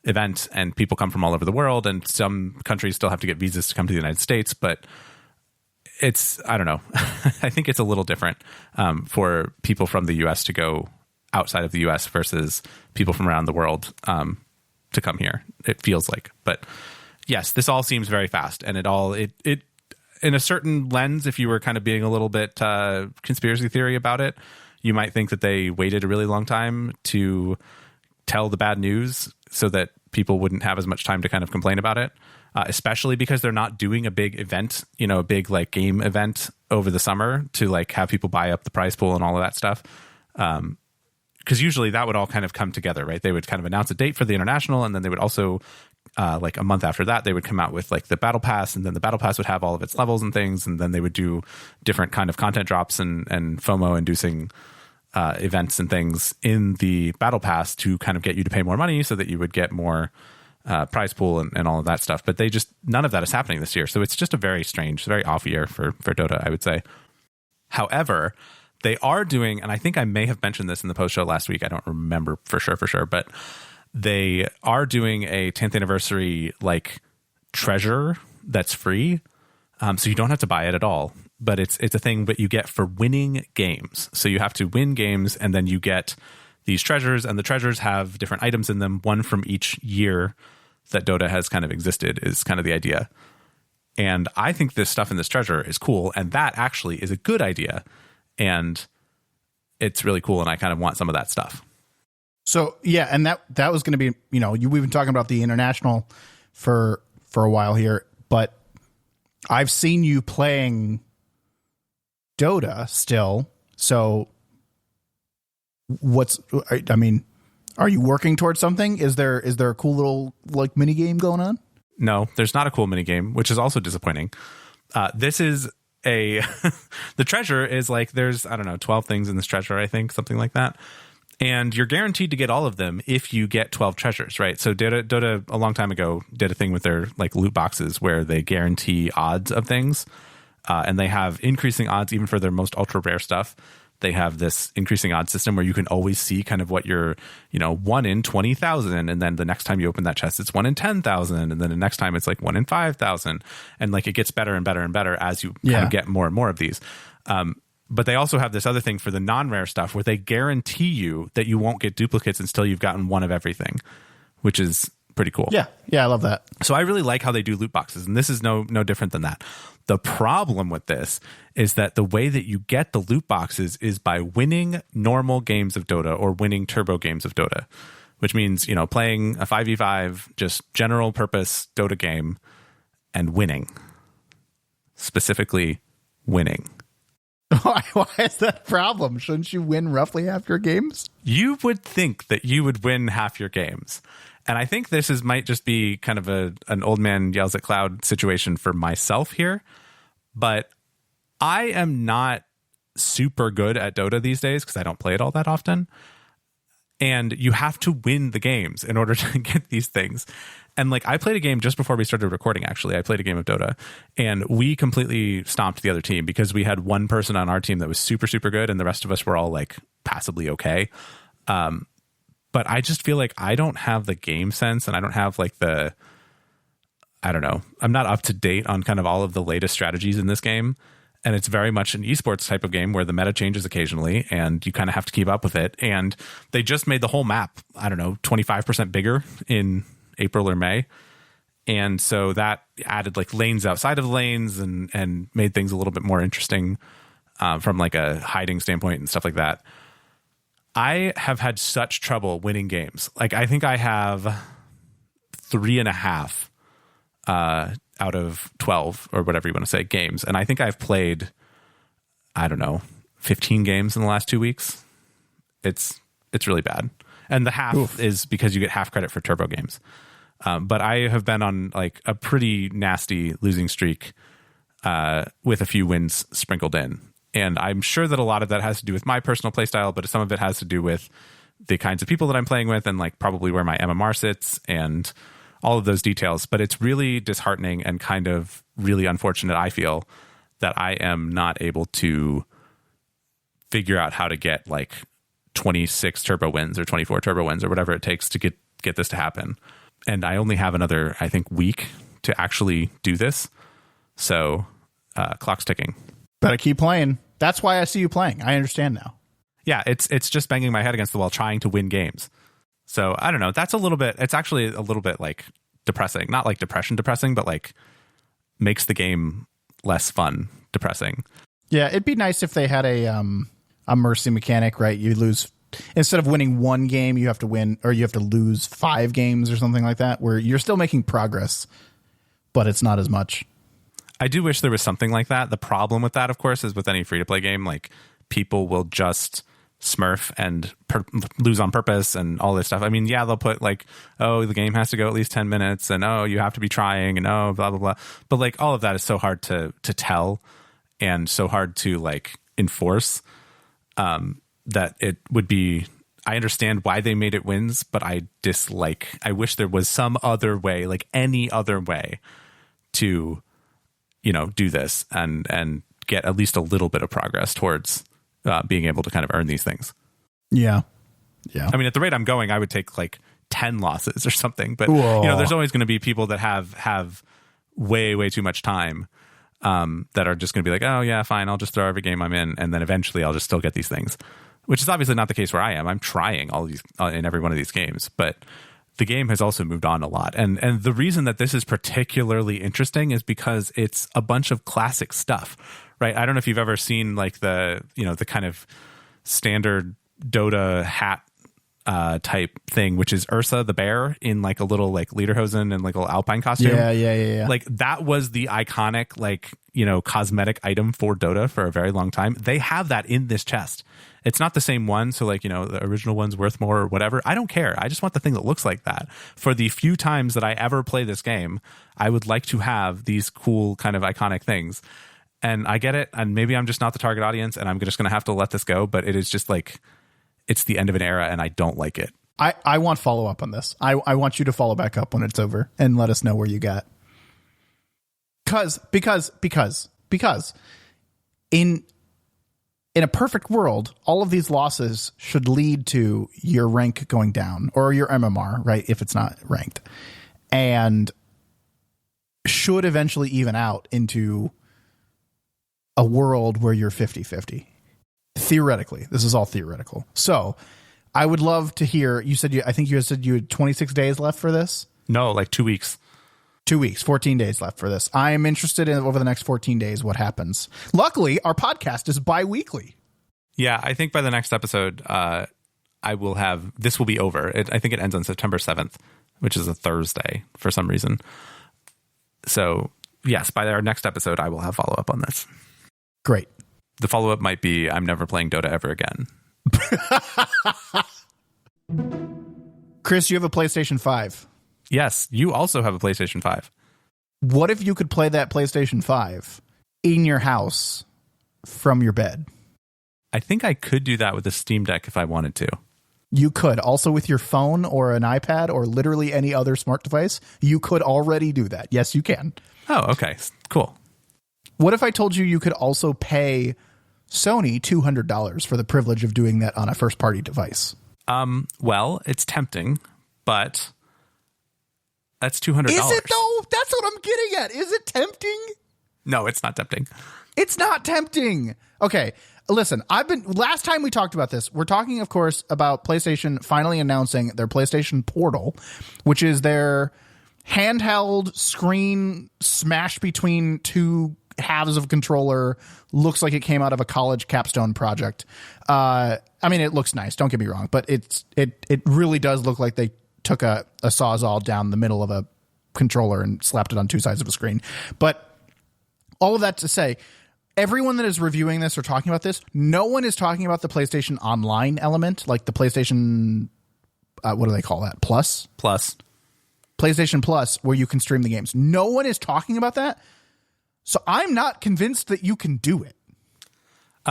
event and people come from all over the world, and some countries still have to get visas to come to the United States, but I don't know. I think it's a little different for people from the US to go outside of the US versus people from around the world to come here, it feels like. But yes, this all seems very fast, and it in a certain lens, if you were kind of being a little bit conspiracy theory about it, you might think that they waited a really long time to tell the bad news so that people wouldn't have as much time to kind of complain about it, especially because they're not doing a big event, a big like game event over the summer to like have people buy up the prize pool and all of that stuff. Because usually that would all kind of come together, right? They would kind of announce a date for the international, and then they would also like a month after that, they would come out with like the battle pass, and then the battle pass would have all of its levels and things, and then they would do different kind of content drops and FOMO inducing events and things in the battle pass to kind of get you to pay more money so that you would get more prize pool and all of that stuff. But none of that is happening this year. So it's just a very strange, very off year for Dota, I would say. However, they are doing, and I think I may have mentioned this in the post show last week, I don't remember for sure, but they are doing a 10th anniversary like treasure that's free. So you don't have to buy it at all. But it's a thing that you get for winning games. So you have to win games, and then you get these treasures, and the treasures have different items in them. One from each year that Dota has kind of existed is kind of the idea. And I think this stuff in this treasure is cool, and that actually is a good idea. And it's really cool, and I kind of want some of that stuff. So yeah, and that was going to be, we've been talking about the international for a while here, but I've seen you playing Dota still. So are you working towards something? Is there a cool little like mini game going on? No, there's not a cool mini game, which is also disappointing. This is the treasure is like, there's, I don't know, 12 things in this treasure, I think, something like that. And you're guaranteed to get all of them if you get 12 treasures, right? So Dota a long time ago did a thing with their like loot boxes where they guarantee odds of things. And they have increasing odds even for their most ultra rare stuff. They have this increasing odds system where you can always see kind of what you're, 1 in 20,000. And then the next time you open that chest, it's 1 in 10,000. And then the next time it's like 1 in 5,000. And like it gets better and better and better as you kind of get more and more of these. But they also have this other thing for the non-rare stuff where they guarantee you that you won't get duplicates until you've gotten one of everything, which is pretty cool. Yeah. Yeah, I love that. So I really like how they do loot boxes, and this is no different than that. The problem with this is that the way that you get the loot boxes is by winning normal games of Dota or winning turbo games of Dota, which means, playing a 5v5, just general purpose Dota game and winning. Specifically, winning. Why is that a problem? Shouldn't you win roughly half your games? You would think that you would win half your games. And I think this might just be kind of an old man yells at cloud situation for myself here. But I am not super good at Dota these days because I don't play it all that often. And you have to win the games in order to get these things. And like, I played a game just before we started recording, actually. I played a game of Dota, and we completely stomped the other team because we had one person on our team that was super, super good, and the rest of us were all like passably okay. But I just feel like I don't have the game sense, and I don't have like I don't know. I'm not up to date on kind of all of the latest strategies in this game. And it's very much an esports type of game where the meta changes occasionally and you kind of have to keep up with it. And they just made the whole map, I don't know, 25% bigger in April or May. And so that added like lanes outside of the lanes and made things a little bit more interesting from like a hiding standpoint and stuff like that. I have had such trouble winning games. Like, I think I have 3.5 out of 12 or whatever you want to say games. And I think I've played, I don't know, 15 games in the last 2 weeks. It's really bad. And the half is because you get half credit for turbo games. But I have been on like a pretty nasty losing streak with a few wins sprinkled in. And I'm sure that a lot of that has to do with my personal play style, but some of it has to do with the kinds of people that I'm playing with and like probably where my MMR sits and all of those details. But it's really disheartening and kind of really unfortunate, I feel, that I am not able to figure out how to get like 26 turbo wins or 24 turbo wins or whatever it takes to get this to happen. And I only have another, I think, week to actually do this. So clock's ticking. Better keep playing. That's why I see you playing. I understand now. Yeah, it's just banging my head against the wall trying to win games. So I don't know. That's it's actually a little bit like depressing. Not like depressing, but like makes the game less fun depressing. Yeah, it'd be nice if they had a mercy mechanic, right? You lose, instead of winning one game, you have to win, or you have to lose 5 games or something like that, where you're still making progress, but it's not as much. I do wish there was something like that. The problem with that, of course, is with any free-to-play game, like people will just smurf and lose on purpose and all this stuff. I mean, yeah, they'll put like, oh, the game has to go at least 10 minutes and oh, you have to be trying and oh, blah, blah, blah. But like all of that is so hard to tell and so hard to like enforce that it would be, I understand why they made it wins, but I wish there was some other way, like any other way to, do this and get at least a little bit of progress towards being able to kind of earn these things. Yeah. Yeah. I mean, at the rate I'm going, I would take like 10 losses or something, but Whoa. There's always going to be people that have way, way too much time that are just going to be like, oh yeah, fine. I'll just throw every game I'm in. And then eventually I'll just still get these things, which is obviously not the case where I am. I'm trying all these in every one of these games, but the game has also moved on a lot. And the reason that this is particularly interesting is because it's a bunch of classic stuff, right? I don't know if you've ever seen like the kind of standard Dota hat type thing, which is Ursa the bear in like a little like lederhosen and like a little alpine costume. Yeah. Like that was the iconic like, you know, cosmetic item for Dota for a very long time. They have that in this chest. It's not the same one, so like, you know, the original one's worth more or whatever. I don't care. I just want the thing that looks like that. For the few times that I ever play this game, I would like to have these cool kind of iconic things. And I get it, and maybe I'm just not the target audience, and I'm just going to have to let this go, but it is just like, it's the end of an era, and I don't like it. I want follow-up on this. I want you to follow back up when it's over and let us know where you got. Because in a perfect world, all of these losses should lead to your rank going down, or your MMR, right, if it's not ranked, and should eventually even out into a world where you're 50-50. Theoretically, this is all theoretical. So I would love to hear, I think you said you had 26 days left for this. No, like 2 weeks. 2 weeks, 14 days left for this. I am interested in over the next 14 days what happens. Luckily, our podcast is bi-weekly. Yeah, I think by the next episode, this will be over. I think it ends on September 7th, which is a Thursday for some reason. So yes, by our next episode, I will have follow-up on this. Great. The follow-up might be, I'm never playing Dota ever again. Chris, you have a PlayStation 5. Yes, you also have a PlayStation 5. What if you could play that PlayStation 5 in your house from your bed? I think I could do that with a Steam Deck if I wanted to. You could. Also with your phone or an iPad or literally any other smart device, you could already do that. Yes, you can. Oh, okay. Cool. What if I told you could also pay Sony $200 for the privilege of doing that on a first-party device? Well, it's tempting, but that's $200. Is it though? That's what I'm getting at. Is it tempting? No, it's not tempting. It's not tempting. Okay, listen, last time we talked about this, we're talking, of course, about PlayStation finally announcing their PlayStation Portal, which is their handheld screen smash between two halves of controller. Looks like it came out of a college capstone project. I mean, it looks nice, don't get me wrong, but it really does look like they took a Sawzall down the middle of a controller and slapped it on two sides of a screen. But all of that to say, everyone that is reviewing this or talking about this, no one is talking about the PlayStation Online element, like the PlayStation, what do they call that? Plus? PlayStation Plus, where you can stream the games. No one is talking about that. So I'm not convinced that you can do it.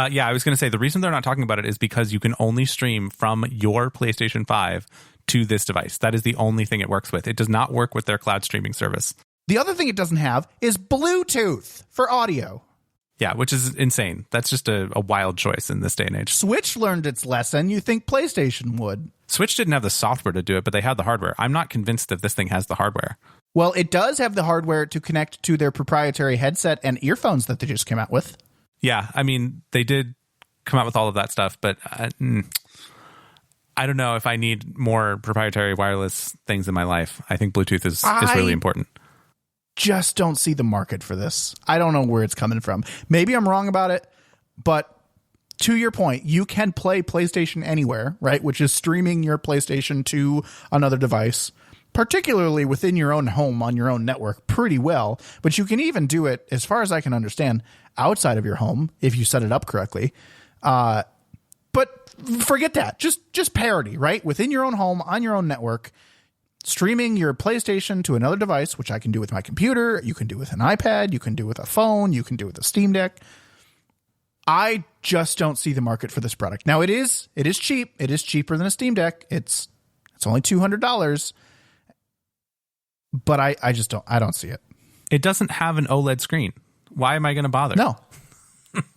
Yeah, I was going to say the reason they're not talking about it is because you can only stream from your PlayStation 5 to this device. That is the only thing it works with. It does not work with their cloud streaming service. The other thing it doesn't have is Bluetooth for audio. Yeah, which is insane. That's just a wild choice in this day and age. Switch learned its lesson. You think PlayStation would. Switch didn't have the software to do it, but they had the hardware. I'm not convinced that this thing has the hardware. Well, it does have the hardware to connect to their proprietary headset and earphones that they just came out with. Yeah, I mean, they did come out with all of that stuff, but I don't know if I need more proprietary wireless things in my life. I think Bluetooth is really important. Just don't see the market for this. I don't know where it's coming from. Maybe I'm wrong about it, but to your point, you can play PlayStation Anywhere, right? Which is streaming your PlayStation to another device, particularly within your own home on your own network pretty well. But you can even do it, as far as I can understand, outside of your home if you set it up correctly. But forget that. Just parity, right? Within your own home, on your own network, streaming your PlayStation to another device, which I can do with my computer, you can do with an iPad, you can do with a phone, you can do with a Steam Deck. I just don't see the market for this product. Now it is cheap. It is cheaper than a Steam Deck. It's only $200, but I don't see it. It doesn't have an OLED screen. Why am I going to bother? No,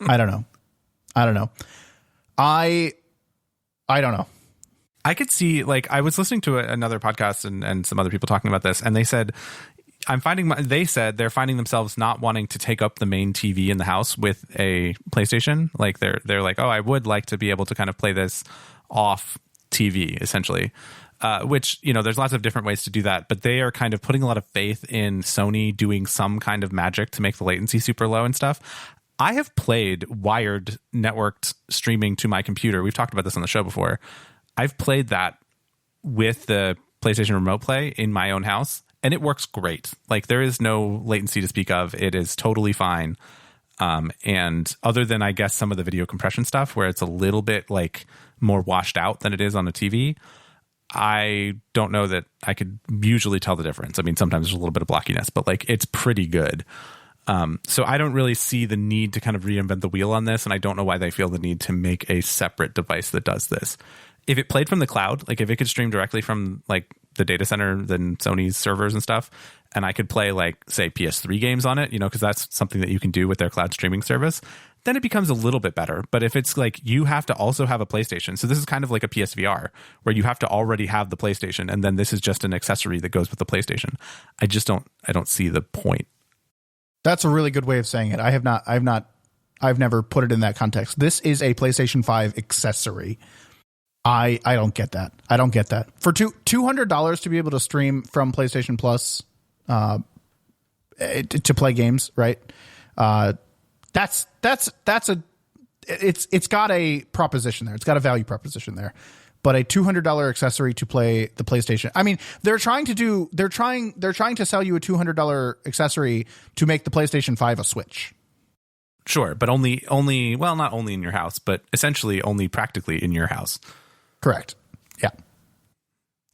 I don't know. I don't know. I don't know. I could see, like, I was listening to another podcast and some other people talking about this, and they said, they're finding themselves not wanting to take up the main TV in the house with a PlayStation. Like, they're like, oh, I would like to be able to kind of play this off TV, essentially. Which, you know, there's lots of different ways to do that, but they are kind of putting a lot of faith in Sony doing some kind of magic to make the latency super low and stuff. I have played wired networked streaming to my computer. We've talked about this on the show before. I've played that with the PlayStation Remote Play in my own house, and it works great. Like, there is no latency to speak of. It is totally fine. And other than, I guess, some of the video compression stuff where it's a little bit like more washed out than it is on a TV, I don't know that I could usually tell the difference. I mean, sometimes there's a little bit of blockiness, but like, it's pretty good. So I don't really see the need to kind of reinvent the wheel on this, and I don't know why they feel the need to make a separate device that does this. If it played from the cloud, like if it could stream directly from like the data center, then Sony's servers and stuff, and I could play like, say, PS3 games on it, you know, because that's something that you can do with their cloud streaming service, then it becomes a little bit better. But if it's like you have to also have a PlayStation, so this is kind of like a PSVR where you have to already have the PlayStation, and then this is just an accessory that goes with the PlayStation. I don't see the point. That's a really good way of saying it. I've never put it in that context. This is a PlayStation 5 accessory. I don't get that. I don't get that. For $200 to be able to stream from PlayStation Plus to play games, right? It's got a proposition there. It's got a value proposition there. But a $200 accessory to play the PlayStation. I mean, they're trying to sell you a $200 accessory to make the PlayStation 5 a Switch. Sure, but only well, not only in your house, but essentially only practically in your house. Correct. Yeah.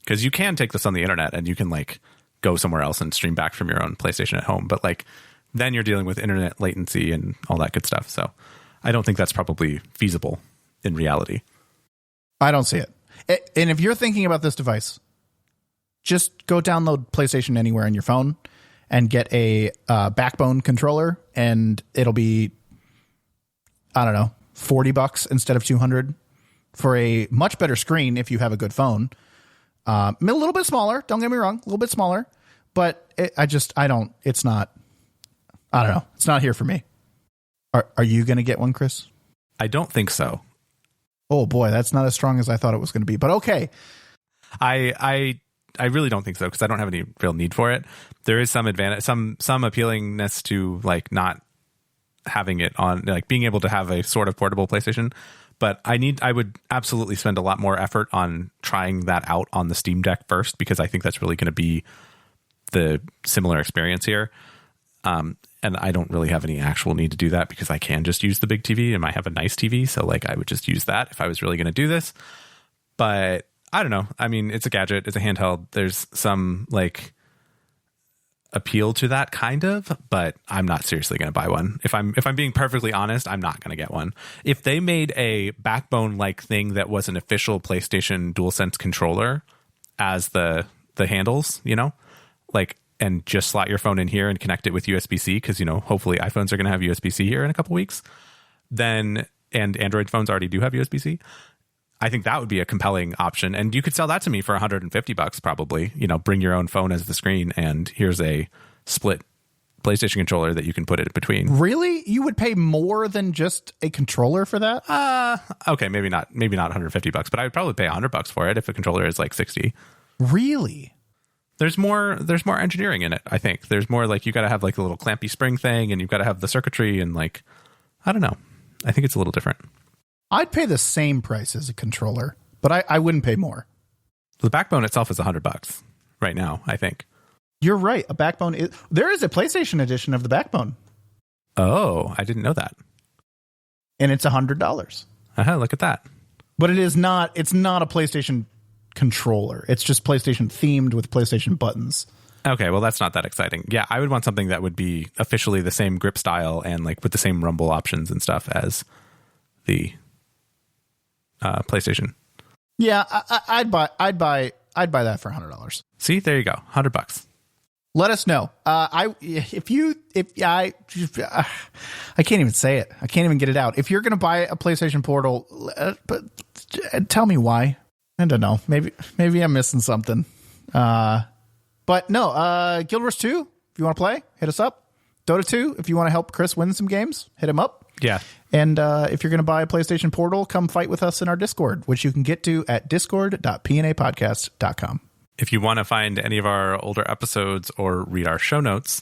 Because you can take this on the internet and you can like go somewhere else and stream back from your own PlayStation at home. But like then you're dealing with internet latency and all that good stuff. So I don't think that's probably feasible in reality. I don't see it. And if you're thinking about this device, just go download PlayStation Anywhere on your phone and get a Backbone controller, and it'll be, I don't know, $40 instead of $200 for a much better screen if you have a good phone. A little bit smaller, don't get me wrong, a little bit smaller, but it's not here for me. Are you going to get one, Chris? I don't think so. Oh boy, that's not as strong as I thought it was going to be, but okay. I really don't think so, because I don't have any real need for it. There is some advantage, some appealingness to like not having it on, like being able to have a sort of portable PlayStation. But I would absolutely spend a lot more effort on trying that out on the Steam Deck first, because I think that's really going to be the similar experience here. And I don't really have any actual need to do that because I can just use the big TV and I have a nice TV. So like I would just use that if I was really going to do this. But I don't know. I mean, it's a gadget. It's a handheld. There's some like appeal to that kind of, but I'm not seriously going to buy one. If I'm being perfectly honest, I'm not going to get one. If they made a Backbone like thing that was an official PlayStation DualSense controller as the handles, you know, like, and just slot your phone in here and connect it with USB-C, because, you know, hopefully iPhones are going to have USB-C here in a couple weeks, then, and Android phones already do have USB-C. I think that would be a compelling option. And you could sell that to me for $150 probably, you know, bring your own phone as the screen, and here's a split PlayStation controller that you can put it between. Really? You would pay more than just a controller for that? Okay, maybe not $150, but I would probably pay $100 for it if a controller is like 60. Really? There's more engineering in it, I think. There's more like you got to have like a little clampy spring thing, and you've got to have the circuitry, and like, I don't know. I think it's a little different. I'd pay the same price as a controller, but I wouldn't pay more. The Backbone itself is $100 right now, I think. You're right. A Backbone there is a PlayStation edition of the Backbone. Oh, I didn't know that. And it's $100. Look at that. But it's not a PlayStation controller. It's just PlayStation themed with PlayStation buttons. Okay, well, that's not that exciting. Yeah, I would want something that would be officially the same grip style and like with the same rumble options and stuff as the PlayStation. Yeah, I'd buy that for $100. See, there you go, $100. Let us know. I can't even say it. I can't even get it out. If you're going to buy a PlayStation Portal, but tell me why. I don't know. Maybe I'm missing something. But no, Guild Wars 2, if you want to play, hit us up. Dota 2, if you want to help Chris win some games, hit him up. Yeah. And if you're going to buy a PlayStation Portal, come fight with us in our Discord, which you can get to at discord.pnapodcast.com. If you want to find any of our older episodes or read our show notes,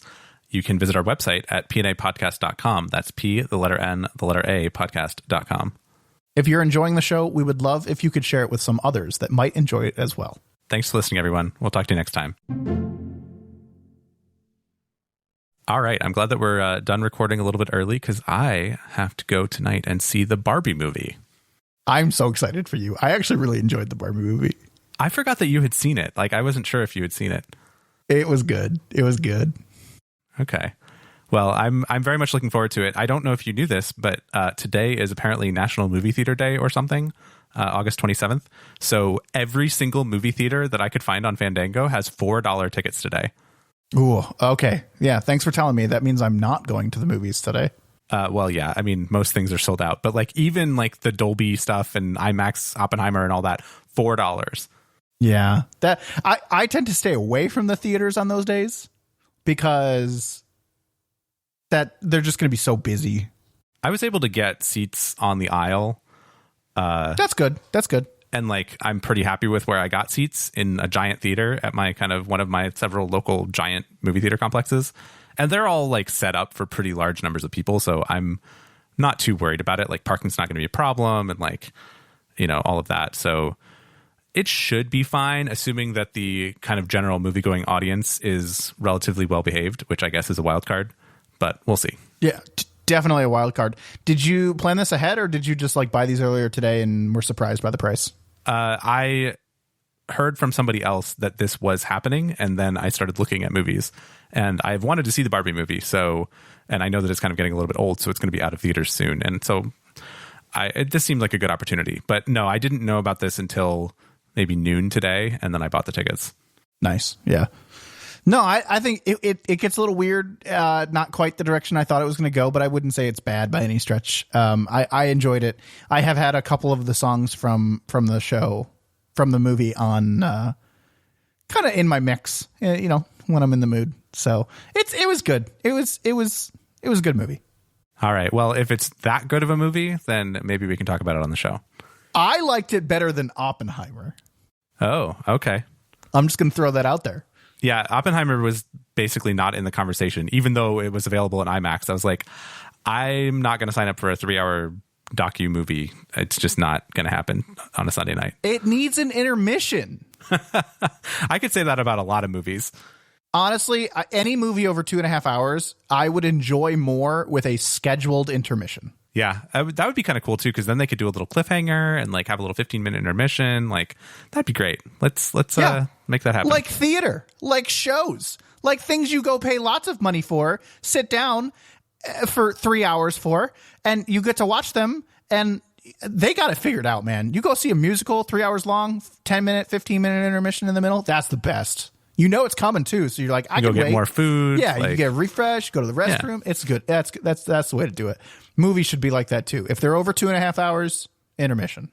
you can visit our website at pnapodcast.com. That's P, the letter N, the letter A, podcast.com. If you're enjoying the show, we would love if you could share it with some others that might enjoy it as well. Thanks for listening, everyone. We'll talk to you next time. All right. I'm glad that we're done recording a little bit early because I have to go tonight and see the Barbie movie. I'm so excited for you. I actually really enjoyed the Barbie movie. I forgot that you had seen it. Like, I wasn't sure if you had seen it. It was good. It was good. Okay. Well, I'm very much looking forward to it. I don't know if you knew this, but today is apparently National Movie Theater Day or something, August 27th. So every single movie theater that I could find on Fandango has $4 tickets today. Ooh, okay. Yeah, thanks for telling me. That means I'm not going to the movies today. Well, yeah, I mean, most things are sold out, but like even like the Dolby stuff and IMAX, Oppenheimer and all that, $4. Yeah, that I tend to stay away from the theaters on those days because that they're just going to be so busy. I was able to get seats on the aisle. That's good. That's good. And like, I'm pretty happy with where I got seats in a giant theater at my kind of one of my several local giant movie theater complexes. And they're all like set up for pretty large numbers of people. So I'm not too worried about it. Like parking's not going to be a problem and like, you know, all of that. So it should be fine, assuming that the kind of general movie going audience is relatively well behaved, which I guess is a wild card, but we'll see. Yeah, definitely a wild card. Did you plan this ahead or did you just like buy these earlier today and were surprised by the price? I heard from somebody else that this was happening, and then I started looking at movies, and I've wanted to see the Barbie movie. So, and I know that it's kind of getting a little bit old, so it's going to be out of theaters soon. And so this seemed like a good opportunity, but no, I didn't know about this until maybe noon today. And then I bought the tickets. Nice. Yeah. No, I think it gets a little weird. Not quite the direction I thought it was going to go, but I wouldn't say it's bad by any stretch. I enjoyed it. I have had a couple of the songs from the show, from the movie on kind of in my mix, you know, when I'm in the mood. So it was good. It was a good movie. All right. Well, if it's that good of a movie, then maybe we can talk about it on the show. I liked it better than Oppenheimer. Oh, okay. I'm just going to throw that out there. Yeah, Oppenheimer was basically not in the conversation, even though it was available in IMAX. I was like, I'm not going to sign up for a 3-hour docu movie. It's just not going to happen on a Sunday night. It needs an intermission. I could say that about a lot of movies. Honestly, any movie over 2.5 hours, I would enjoy more with a scheduled intermission. Yeah, that would be kind of cool too, because then they could do a little cliffhanger and like have a little 15-minute intermission. Like that'd be great. Let's make that happen. Like theater, like shows, like things you go pay lots of money for, sit down for 3 hours for, and you get to watch them. And they got it figured out, man. You go see a musical, 3 hours long, 10-minute, 15-minute intermission in the middle. That's the best. You know it's coming too, so you're like, I can get wait. More food. Yeah, you get refreshed, go to the restroom. Yeah. It's good. That's the way to do it. Movies should be like that too. If they're over 2.5 hours, intermission.